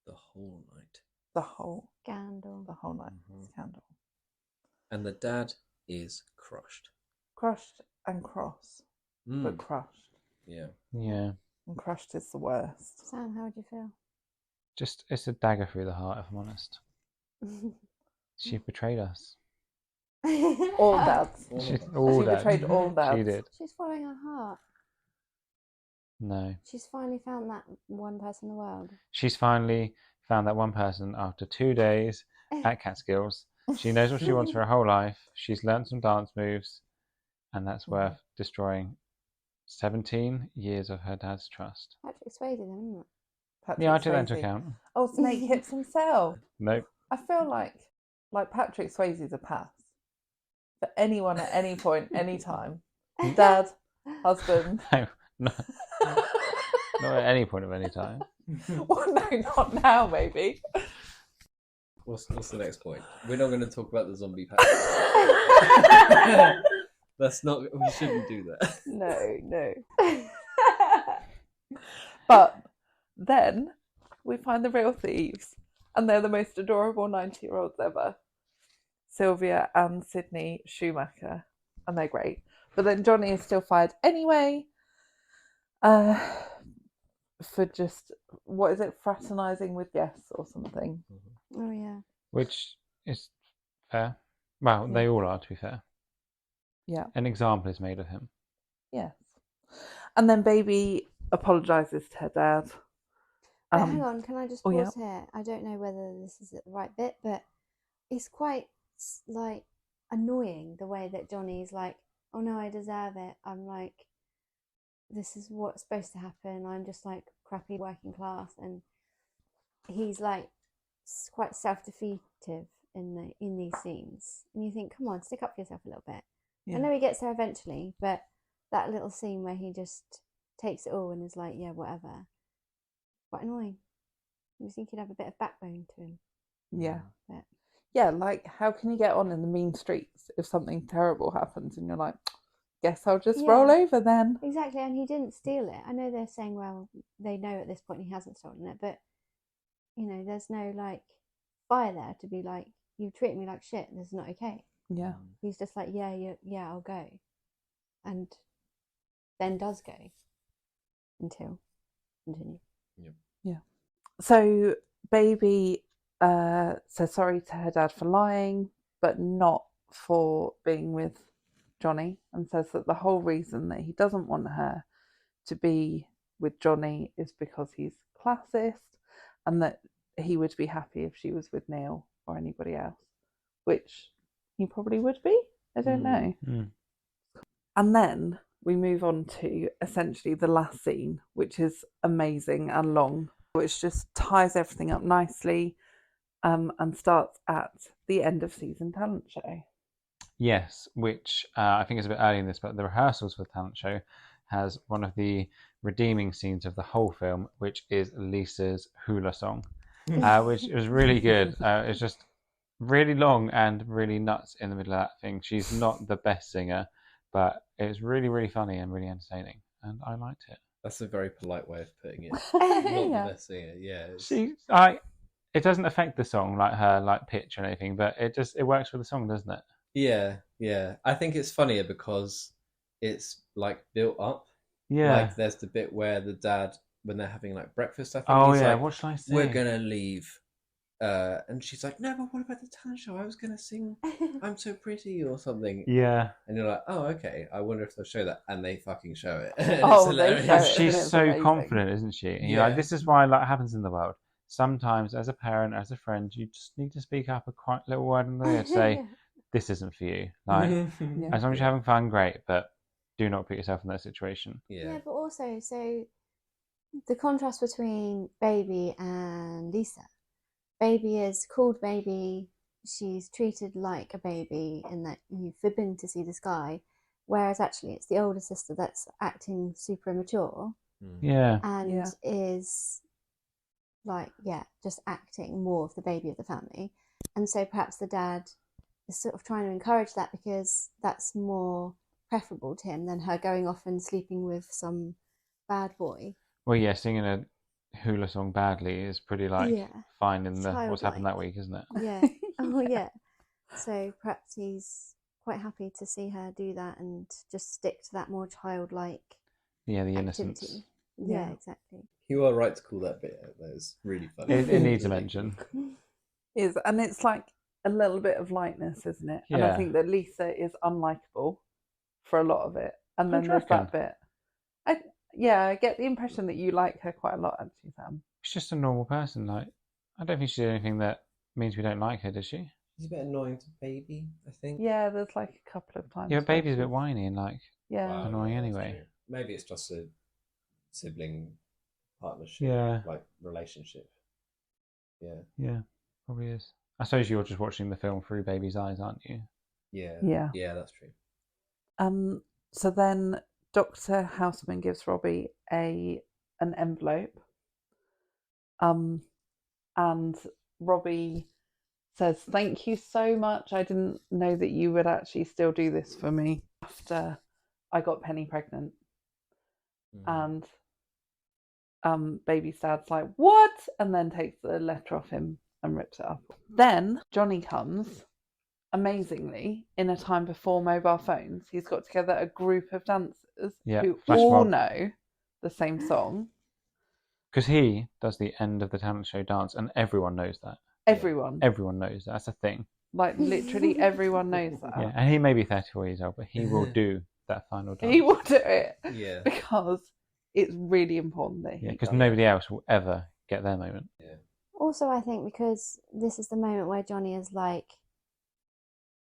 The whole night. The whole Scandal. night. Mhm. Scandal. And the dad is crushed. Crushed and cross, but crushed. Yeah. Yeah. And crushed is the worst. Sam, how would you feel? Just, it's a dagger through the heart, if I'm honest. She betrayed us. All dads. All She dads. betrayed all dads. She did. She's following her heart. No. She's finally found that one person in the world. She's finally found that one person after 2 days at Catskills. She knows what she wants for her whole life. She's learned some dance moves, and that's worth destroying 17 years of her dad's trust. Patrick Swayze, then, isn't it? Patrick Yeah, I took that into Swayze. account. Oh, Snake Hips himself. Nope. I feel like Patrick Swayze's a pass for anyone at any point, any time. Dad, husband. No, no. Not at any point of any time. Well, no, not now, maybe. What's the next point? We're not going to talk about the zombie pack. That's not. We shouldn't do that. No. But then we find the real thieves, and they're the most adorable 90-year-olds ever. Sylvia and Sydney Schumacher, and they're great. But then Johnny is still fired anyway, for just, what is it, fraternising with guests or something. Oh, yeah. Which is fair. Well, they all are, to be fair. Yeah. An example is made of him. Yes. And then Baby apologises to her dad. But hang on, can I just pause yeah. here? I don't know whether this is the right bit, but it's quite, like, annoying the way that Johnny's like, oh no, I deserve it. I'm like, this is what's supposed to happen. I'm just like crappy working class, and he's like quite self-defeative in these scenes. And you think, come on, stick up for yourself a little bit. Yeah. I know he gets there eventually, but that little scene where he just takes it all and is like, yeah, whatever. Quite annoying. You think he'd have a bit of backbone to him. Yeah. But... yeah, like, how can you get on in the mean streets if something terrible happens and you're like, guess I'll just roll over then. Exactly, and he didn't steal it. I know they're saying, well, they know at this point he hasn't stolen it, but, you know, there's no, like, fire there to be like, you treat me like shit, this is not okay. Yeah. He's just like, yeah, I'll go. And then does go. Until. Continue. Yep. Yeah. So, Baby says sorry to her dad for lying, but not for being with Johnny, and says that the whole reason that he doesn't want her to be with Johnny is because he's classist, and that he would be happy if she was with Neil or anybody else, which he probably would be. I don't know. And then we move on to essentially the last scene, which is amazing and long, which just ties everything up nicely, and starts at the end of season talent show. Yes, which I think is a bit early in this, but the rehearsals for the talent show has one of the redeeming scenes of the whole film, which is Lisa's hula song, which was really good. It's just really long and really nuts in the middle of that thing. She's not the best singer, but it was really, really funny and really entertaining, and I liked it. That's a very polite way of putting it. Not the best singer, yeah. It doesn't affect the song, like her pitch or anything, but it works for the song, doesn't it? Yeah. I think it's funnier because it's like built up. Yeah. Like there's the bit where the dad, when they're having like breakfast, I think he's like, what should I say? We're gonna leave. And she's like, no, but what about the talent show? I was gonna sing I'm So Pretty or something. Yeah. And you're like, oh, okay. I wonder if they'll show that. And they fucking show it. They show it. She's so amazing. confident, isn't she? And you're like, this is why it happens in the world. Sometimes, as a parent, as a friend, you just need to speak up a quiet little word in the ear to say, this isn't for you. Like, as long as you're having fun, great, but do not put yourself in that situation. Yeah, but also, so the contrast between Baby and Lisa. Baby is called Baby. She's treated like a baby in that you've forbidden to see the sky, whereas actually it's the older sister that's acting super immature. Yeah. And is like, just acting more of the baby of the family. And so perhaps the dad is sort of trying to encourage that because that's more preferable to him than her going off and sleeping with some bad boy. Well, yeah, singing a hula song badly is pretty fine in the what's happened that week, isn't it? Yeah. Oh yeah. So perhaps he's quite happy to see her do that and just stick to that more childlike the activity. innocence. Yeah, exactly. You are right to call that bit out. That is really funny. It needs a mention. And it's like, a little bit of lightness, isn't it? And I think that Lisa is unlikable for a lot of it. And then there's that bit. I get the impression that you like her quite a lot, actually, Sam. She's just a normal person. Like, I don't think she did anything that means we don't like her, does she? She's a bit annoying to Baby, I think. Yeah, there's like a couple of times. Yeah, but Baby's a bit whiny and like annoying yeah, anyway. Maybe it's just a sibling partnership, like relationship. Yeah, probably is. I suppose you're just watching the film through Baby's eyes, aren't you? Yeah, that's true. So then Dr. Houseman gives Robbie an envelope. And Robbie says, "Thank you so much. I didn't know that you would actually still do this for me after I got Penny pregnant." And Baby's dad's like, "What?" And then takes the letter off him and rips it up. Then Johnny comes, amazingly, in a time before mobile phones. He's got together a group of dancers who all know the same song. Because he does the end of the talent show dance, and everyone knows that. Everyone knows that. That's a thing. Like, literally everyone knows that. Yeah, and he may be 34 years old, but he will do that final dance. He will do it. Yeah. Because it's really important that he because nobody else will ever get their moment. Yeah. Also, I think because this is the moment where Johnny is like,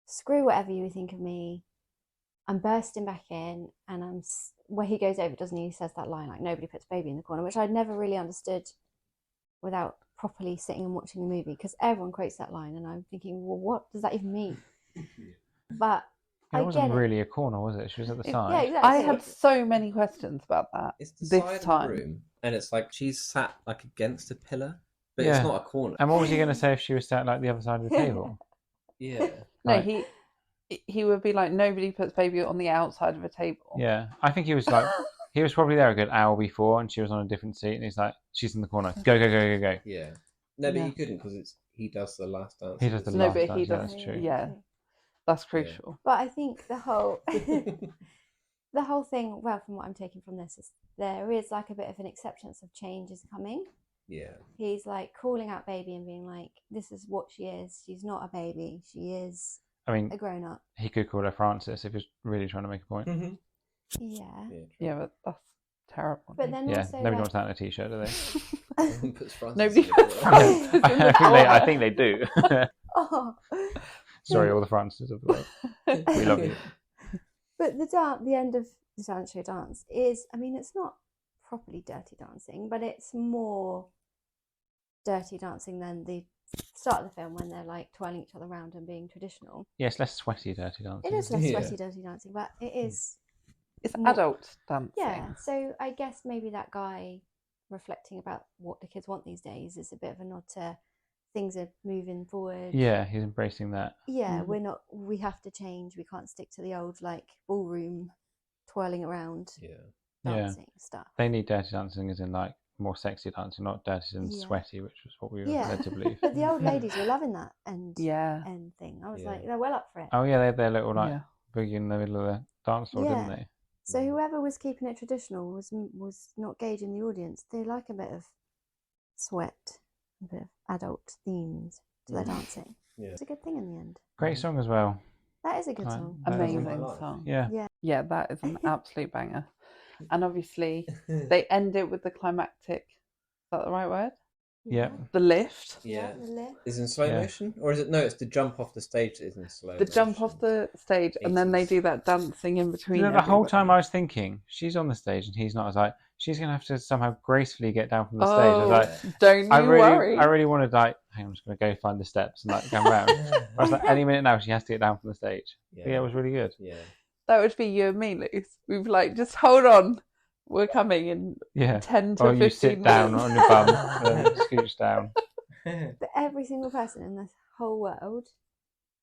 screw whatever you think of me, I'm bursting back in, and where he goes over, doesn't he? He says that line, like, nobody puts Baby in the corner, which I'd never really understood without properly sitting and watching the movie, because everyone quotes that line, and I'm thinking, well, what does that even mean? But it wasn't really a corner, was it? She was at the side. Yeah, exactly. I had so many questions about that. It's the this side time. of the room, and it's like she's sat like against a pillar, but it's not a corner. And what was he going to say if she was sat like the other side of the table? Yeah. No, he would be like, nobody puts Baby on the outside of a table. Yeah, I think he was like, he was probably there a good hour before, and she was on a different seat, and he's like, she's in the corner, go, go, go, go, go. Yeah. No, but he couldn't, because he does the last dance. He does the last dance. He does. That's true. Yeah, that's crucial. Yeah. But I think the whole the whole thing, well, from what I'm taking from this, is there is like a bit of an acceptance of change is coming. Yeah. He's like calling out Baby and being like, this is what she is. She's not a baby. She is a grown up. He could call her Frances if he's really trying to make a point. Mm-hmm. Yeah, but that's terrible. But then also, nobody wants that in a t-shirt, do they? Nobody puts Frances. I think they do. Oh. Sorry, all the Frances of the world. We love you. But the end of the talent show dance is, I mean, it's not properly dirty dancing, but it's more dirty dancing than the start of the film when they're like twirling each other around and being traditional. Yeah, it's less sweaty dirty dancing. It is less sweaty dirty dancing, but it is. It's more adult dancing. Yeah, so I guess maybe that guy reflecting about what the kids want these days is a bit of a nod to things are moving forward. Yeah, he's embracing that. Yeah, we have to change. We can't stick to the old like ballroom twirling around dancing stuff. They need dirty dancing as in like more sexy dancing, not dirty and sweaty, which was what we were led to believe. But the old ladies were loving that end thing. I was like, they're well up for it. Oh yeah, they had their little like boogie in the middle of the dance floor, didn't they? So whoever was keeping it traditional was not gauging the audience. They like a bit of sweat, a bit of adult themes to their dancing. Yeah. It's a good thing in the end. Great song as well. That is a good song. Amazing song. Yeah, that is an absolute banger. And obviously they end it with the climactic, is that the right word? Yeah. The lift. Yeah. The lift. Is it in slow motion? Or is it, no, it's the jump off the stage that is in slow motion. The jump off the stage, and then they do that dancing in between. The whole time I was thinking, she's on the stage and he's not. I was like, she's going to have to somehow gracefully get down from the stage. I was like, don't worry. I really wanted like, hang on, I'm just going to go find the steps and like come around. I was like, any minute now she has to get down from the stage. Yeah, it was really good. Yeah. That would be you and me, Luce. We've like, just hold on. We're coming in 10 to 15 minutes. Or you sit down on your bum and scooch down. But every single person in this whole world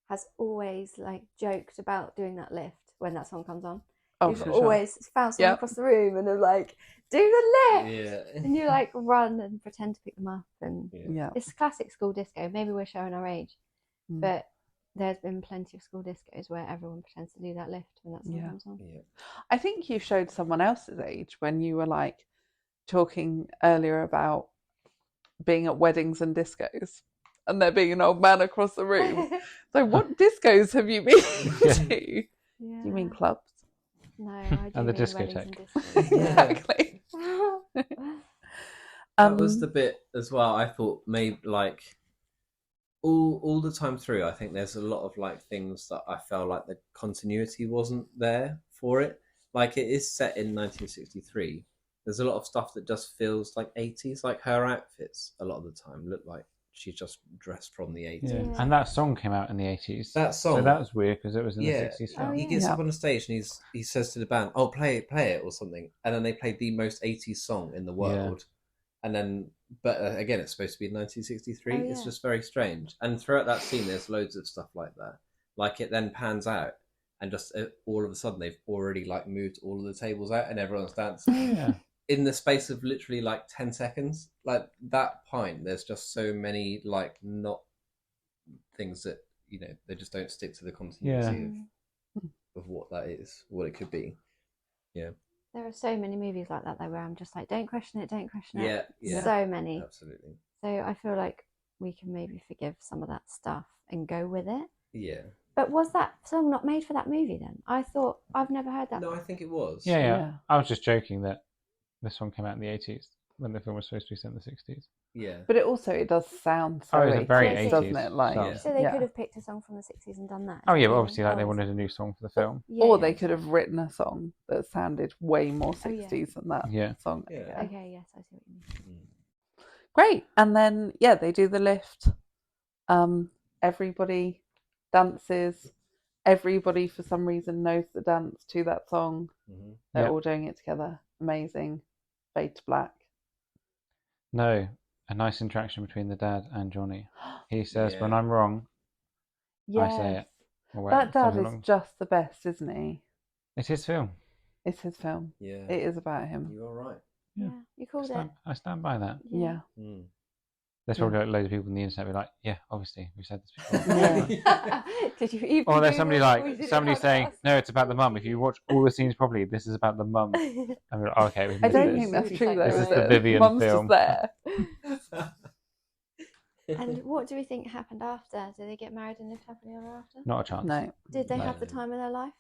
has always like joked about doing that lift when that song comes on. You've always found someone across the room and they're like, do the lift! Yeah. And you like run and pretend to pick them up. And it's classic school disco. Maybe we're showing our age. But there's been plenty of school discos where everyone pretends to do that lift when that song comes on. Yeah. I think you showed someone else's age when you were like, talking earlier about being at weddings and discos. And and there being an old man across the room. So what discos have you been to? Yeah. Do you mean clubs? No, I do And the mean discotheque. weddings and discos. Exactly. That was the bit as well. I thought maybe like all the time through. I think there's a lot of like things that I felt like the continuity wasn't there for it. Like it is set in 1963. There's a lot of stuff that just feels like 80s. Like her outfits a lot of the time look like she's just dressed from the 80s. Yeah. Yeah. And that song came out in the 80s. That song. So that was weird because it was in the 60s Oh, film. He yeah. gets up on the stage and he says to the band, "Oh, play it," or something, and then they play the most 80s song in the world, and then but again, it's supposed to be 1963. Oh, It's yeah. just very strange. And throughout that scene, there's loads of stuff like that. Like it then pans out, and just all of a sudden they've already like moved all of the tables out, and everyone's dancing. Yeah. In the space of literally like 10 seconds, like that point, there's just so many like not things that they just don't stick to the continuity of what that is, what it could be. Yeah, There are so many movies like that though, where I'm just like, don't question it. yeah, So many. absolutely. So I feel like we can maybe forgive some of that stuff and go with it. Yeah. But was that song not made for that movie then? I thought, I've never heard that. No, I think it was. Yeah. I was just joking that this one came out in the 80s when the film was supposed to be set in the 60s. Yeah. But it does sound so it's a very 80s, 80s doesn't it? Like, song. So they could have picked a song from the 60s and done that. Oh yeah, but obviously like they wanted a new song for the film. Yeah, or yeah. they could have written a song that sounded way more 60s than that Yeah. song. Yeah. Okay, yes, I see what you mean. Great. And then they do the lift. Everybody dances. Everybody for some reason knows the dance to that song. Mm-hmm. They're all doing it together. Amazing. Fade to black. No, a nice interaction between the dad and Johnny. He says, "When I'm wrong, I say it." Or That dad is along. just the best, isn't he? It's his film. It's his film. Yeah. It is about him. You are right. Yeah. You called it. I stand by that. Yeah. Mm. There's probably like loads of people on the internet be like, "Yeah, obviously, we've said this before." Yeah. Did you even Or there's do somebody that, or you did it somebody saying, podcast? "No, it's about the mum. If you watch all the scenes properly, this is about the mum." And we're like, "Okay, we can I do don't this." think that's true though. This is is the it? Vivian Mum's film. just there. And what do we think happened after? Did they get married and live happily ever after? Not a chance. No. Did they No. have the time of their life?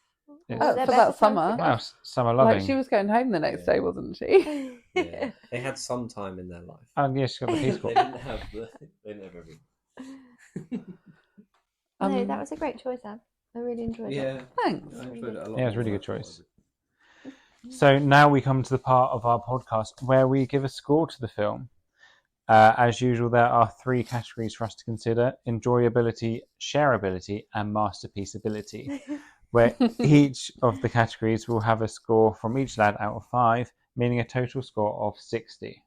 Yeah. Or was there For better that times summer. to go? Wow, summer loving. Like she was going home the next day, wasn't she? Yeah. They had some time in their life. And yeah, she's got the Peace They Corps. didn't have the. They never everything. No, that was a great choice, Ab. I really enjoyed it. Yeah. Thanks. I enjoyed it a lot. Yeah, it's a really more good than I thought choice. I would. So now we come to the part of our podcast where we give a score to the film. As usual, there are 3 categories for us to consider: enjoyability, shareability, and masterpieceability, where each of the categories will have a score from each lad out of 5, meaning a total score of 60.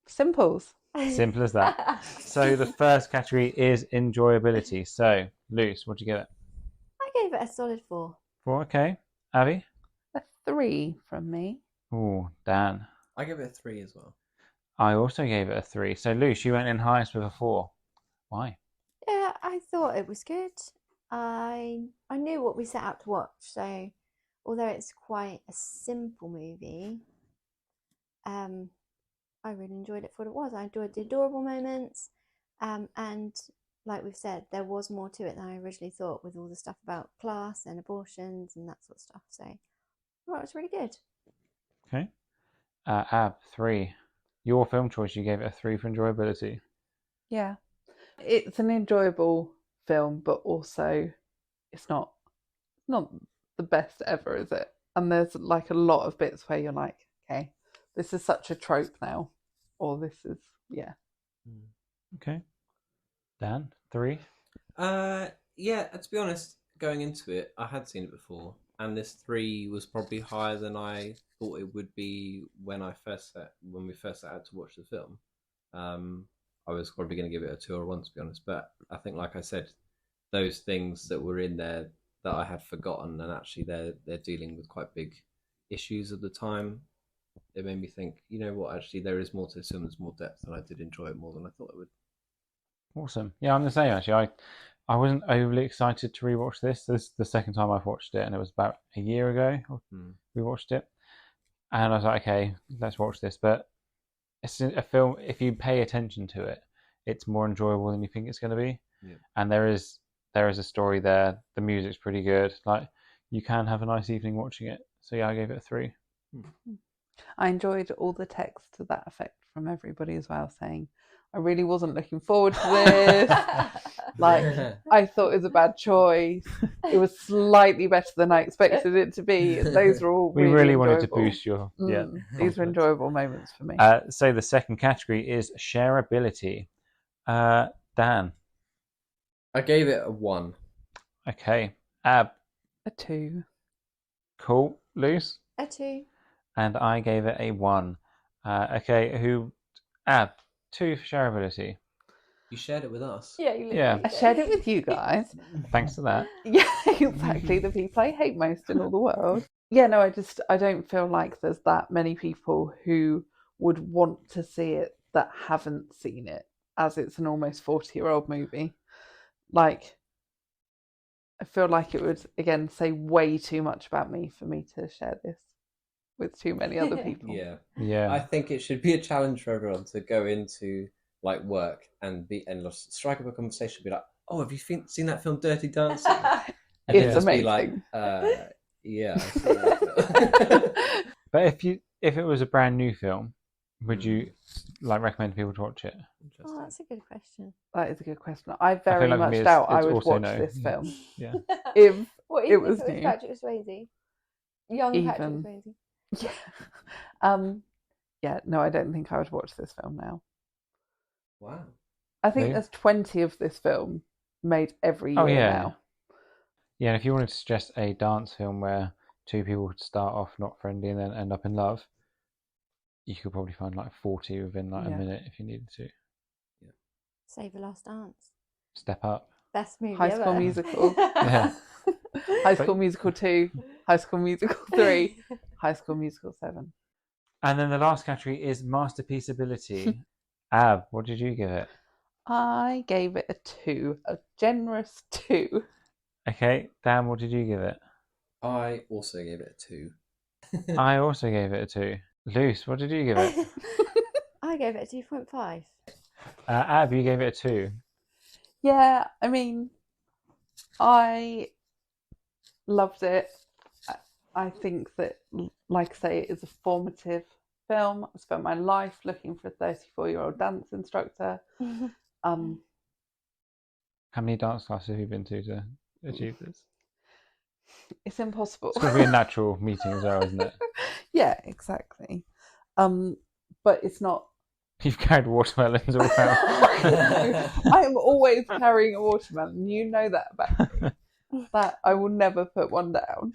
Simples. Simple as that. So the first category is enjoyability. So, Luce, what do you give it? I gave it a solid 4. 4, okay. Abby? A 3 from me. Oh, Dan. I give it a 3 as well. I also gave it a 3. So, Luce, you went in highest with a 4. Why? Yeah, I thought it was good. I knew what we set out to watch, so although it's quite a simple movie, I really enjoyed it for what it was. I enjoyed the adorable moments, and like we've said, there was more to it than I originally thought, with all the stuff about class and abortions and that sort of stuff. So, well, it was really good. Okay. Ab, 3. Your film choice, you gave it a 3 for enjoyability. Yeah. It's an enjoyable film, but also it's not the best ever, is it? And there's like a lot of bits where you're like, okay, this is such a trope now. Or this is, yeah. Okay. Dan, 3. Yeah, to be honest, going into it, I had seen it before, and this 3 was probably higher than I thought it would be when we first set out to watch the film. I was probably going to give it a 2 or 1, to be honest, but I think, like I said, those things that were in there that I had forgotten, and actually they're dealing with quite big issues at the time. It made me think, you know what, actually there is more to this film, there's more depth, and I did enjoy it more than I thought it would. Awesome. Yeah, I'm the same, actually. I wasn't overly excited to rewatch this. This is the second time I've watched it, and it was about a year ago we watched it. And I was like, okay, let's watch this. But it's a film, if you pay attention to it, it's more enjoyable than you think it's going to be. Yeah. And there is a story there. The music's pretty good. Like, you can have a nice evening watching it. So yeah, I gave it a 3. I enjoyed all the text to that effect from everybody as well, saying, I really wasn't looking forward to this. I thought it was a bad choice. It was slightly better than I expected it to be. Those were all We really wanted to enjoyable. boost your These were enjoyable moments for me. So the second category is shareability. Dan. I gave it a 1. Okay. Ab. A 2. Cool. Luce. A 2. And I gave it a 1. Okay. Ab. 2 for shareability. You shared it with us. Yeah, I shared it with you guys. Thanks to that. Yeah, exactly. The people I hate most in all the world. Yeah, no, I don't feel like there's that many people who would want to see it that haven't seen it, as it's an almost 40-year-old movie. Like, I feel like it would, again, say way too much about me for me to share this with too many other people. Yeah. I think it should be a challenge for everyone to go into like work and strike up a conversation, be like, "Oh, have you seen that film Dirty Dancing?" And It's just amazing. be like, "Yeah." I saw that film." But if it was a brand new film, would you recommend people to watch it? Oh, that's a good question. That is a good question. I very like much me, doubt I it's would also watch no. this film Yeah. if What, it even was if it new. was Patrick Swayze? Young Patrick Even. Swayze. Yeah. No, I don't think I would watch this film now. Wow. I think Really? there's 20 of this film made every year now. Yeah, and if you wanted to suggest a dance film where two people would start off not friendly and then end up in love, you could probably find like 40 within like a minute if you needed to. Yeah. Save the Last Dance. Step Up. Best movie High ever. School Musical. Yeah. High School Musical 2. High School Musical 3. High School Musical 7. And then the last category is masterpiece ability. Ab, what did you give it? I gave it a 2. A generous 2. Okay, Dan, what did you give it? I also gave it a 2. I also gave it a 2. Luce, what did you give it? I gave it a 2.5. Ab, you gave it a 2. Yeah, I mean, I loved it. I think that, like I say, it is a formative film. I spent my life looking for a 34-year-old dance instructor. How many dance classes have you been to achieve this? It's impossible. It's going to be a natural meeting as well, isn't it? Yeah, exactly. But it's not. You've carried watermelons all around. I am always carrying a watermelon. You know that about me. That I will never put one down.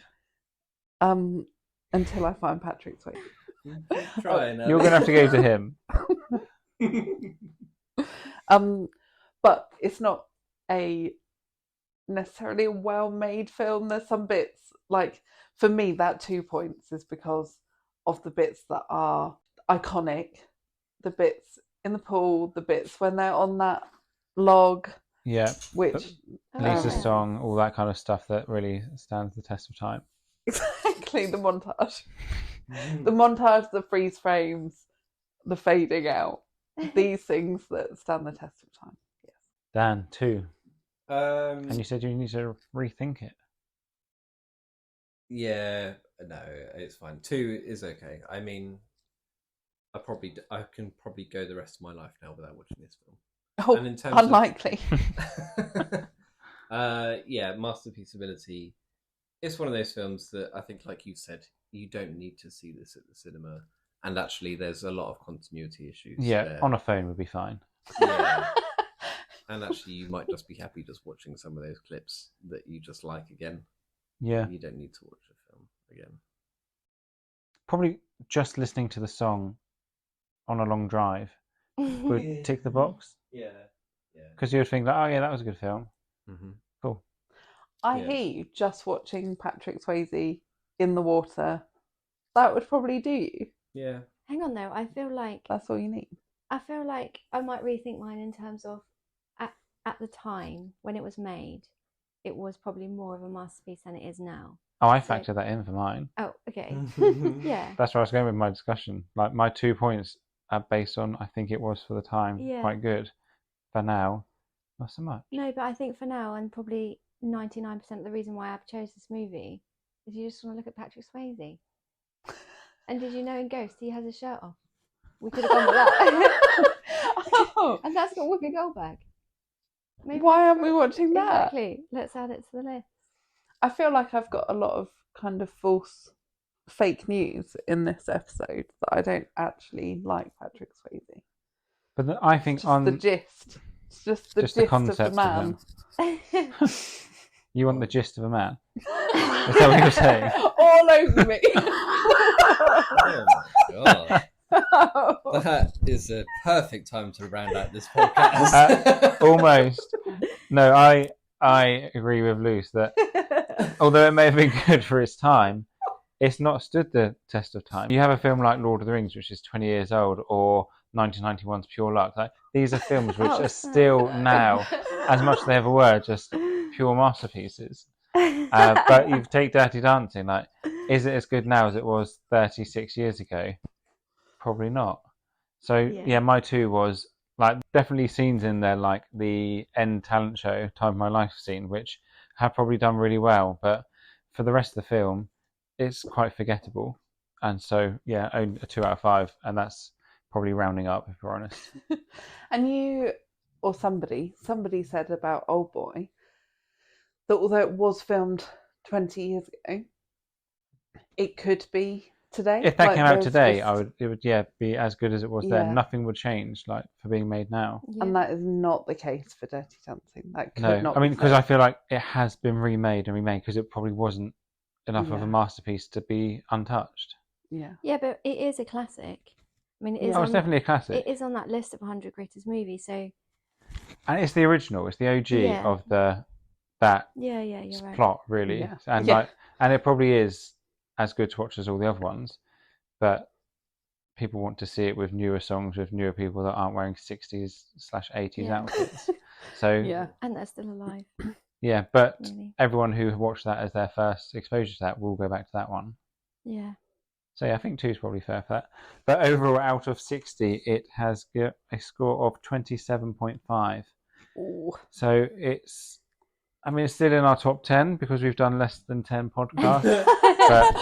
Until I find Patrick Swayze. You're going to have to go to him. But it's not necessarily a well-made film. There's some bits, like, for me, that 2 points is because of the bits that are iconic, the bits in the pool, the bits when they're on that log. Yeah. Which Lisa's song, all that kind of stuff that really stands the test of time. Exactly, the montage. The montage, the freeze frames, the fading out. These things that stand the test of time. Yes. Dan, 2. And you said you need to rethink it. Yeah, no, it's fine. 2 is okay. I mean, I can probably go the rest of my life now without watching this film. Oh, and in terms unlikely. Yeah, masterpiece ability. It's one of those films that I think, like you said, you don't need to see this at the cinema. And actually, there's a lot of continuity issues. Yeah, there. on a phone would be fine. Yeah. And actually, you might just be happy just watching some of those clips that you just like again. Yeah. You don't need to watch a film again. Probably just listening to the song on a long drive would tick the box. Yeah. Because you would think, like, oh yeah, that was a good film. Mm-hmm. Cool. I hear you. Just watching Patrick Swayze in the water, that would probably do you. Yeah. Hang on though, I feel like that's all you need. I feel like I might rethink mine in terms of at the time when it was made, it was probably more of a masterpiece than it is now. Oh, I factored that in for mine. Oh, okay. Yeah. That's where I was going with my discussion. Like, my 2 points are based on, I think it was for the time quite good. for now, not so much. No, but I think for now, and probably 99% of the reason why I chose this movie is you just want to look at Patrick Swayze. And did you know in Ghost he has his shirt off? We could have gone with that. Oh. And that's got Whoopi Goldberg. Maybe Why aren't we watching that? Exactly. Let's add it to the list. I feel like I've got a lot of kind of false fake news in this episode that I don't actually like Patrick Swayze. But I think Just the gist. It's just the gist concept of the man. You want the gist of a man? Is that what you're saying? All over me. Oh my god. That is a perfect time to round out this podcast. Almost. No, I agree with Luce that although it may have been good for its time, it's not stood the test of time. You have a film like Lord of the Rings, which is 20 years old, or 1991's Pure Luck. Like, these are films which are still now, as much as they ever were, just pure masterpieces. But you take Dirty Dancing, like, is it as good now as it was 36 years ago? Probably not. So yeah, my 2 was like definitely scenes in there, like the end talent show Time of My Life scene, which have probably done really well, but for the rest of the film, it's quite forgettable. And so yeah, only a 2 out of 5, and that's probably rounding up, if we're honest. And you, or somebody said about Old Boy that although it was filmed 20 years ago, it could be today. If that came out today, it would be as good as it was then. Nothing would change, like, for being made now. Yeah. And that is not the case for Dirty Dancing. That could No, not. I mean, because I feel like it has been remade because it probably wasn't enough of a Yeah. masterpiece to be untouched. Yeah. Yeah, but it is a classic. I mean, it is. Oh, it's definitely a classic. It is on that list of 100 greatest movies. So. And it's the original. It's the OG of that you're right. plot, really. Yeah. And and it probably is as good to watch as all the other ones, but people want to see it with newer songs with newer people that aren't wearing 60s/80s outfits. So Yeah. And they're still alive. yeah, but Really. everyone who watched that as their first exposure to that will go back to that one. Yeah. So yeah, I think 2 is probably fair for that. But overall, out of 60, it has got a score of 27.5. Ooh. So it's still in our top 10 because we've done less than 10 podcasts. But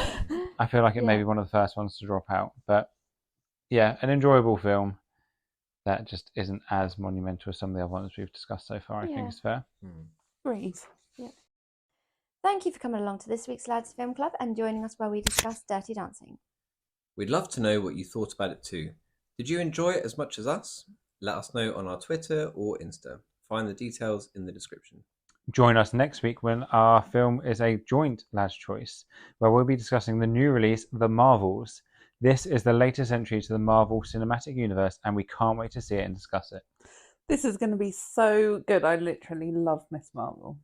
I feel like it may be one of the first ones to drop out. But yeah, an enjoyable film that just isn't as monumental as some of the other ones we've discussed so far. I think is fair. Great. Yeah. Thank you for coming along to this week's Lads Film Club and joining us while we discuss Dirty Dancing. We'd love to know what you thought about it too. Did you enjoy it as much as us? Let us know on our Twitter or Insta. Find the details in the description. Join us next week when our film is a joint Lads Choice, where we'll be discussing the new release, The Marvels. This is the latest entry to the Marvel Cinematic Universe, and we can't wait to see it and discuss it. This is going to be so good. I literally love Miss Marvel.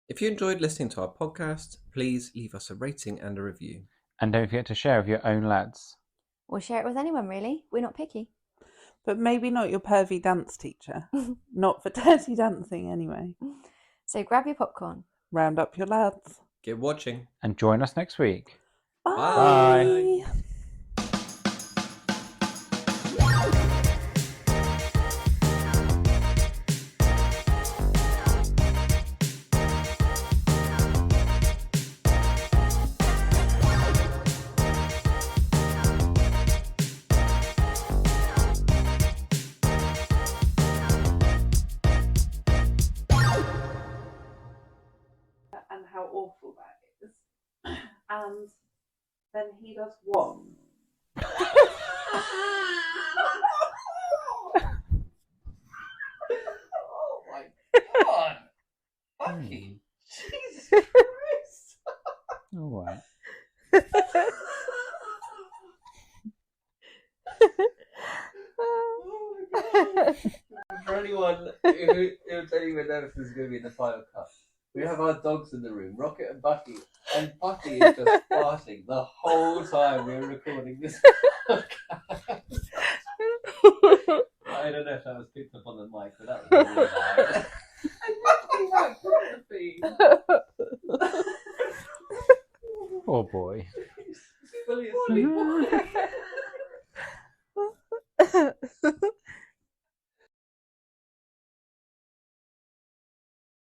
If you enjoyed listening to our podcast, please leave us a rating and a review. And don't forget to share with your own lads. Or share it with anyone, really. We're not picky. But maybe not your pervy dance teacher. Not for Dirty Dancing, anyway. So grab your popcorn. Round up your lads. Keep watching. And join us next week. Bye. Bye. And how awful that is. And then he does one. Oh my god! Fucking Jesus Christ! All right. Oh my god! For anyone who don't even know if this is going to be in the final cut, we have our dogs in the room, Rocket and Bucky, and Bucky is just farting the whole time we were recording this podcast. I don't know if that was picked up on the mic, but that was really loud. Poor boy. Fully asleep.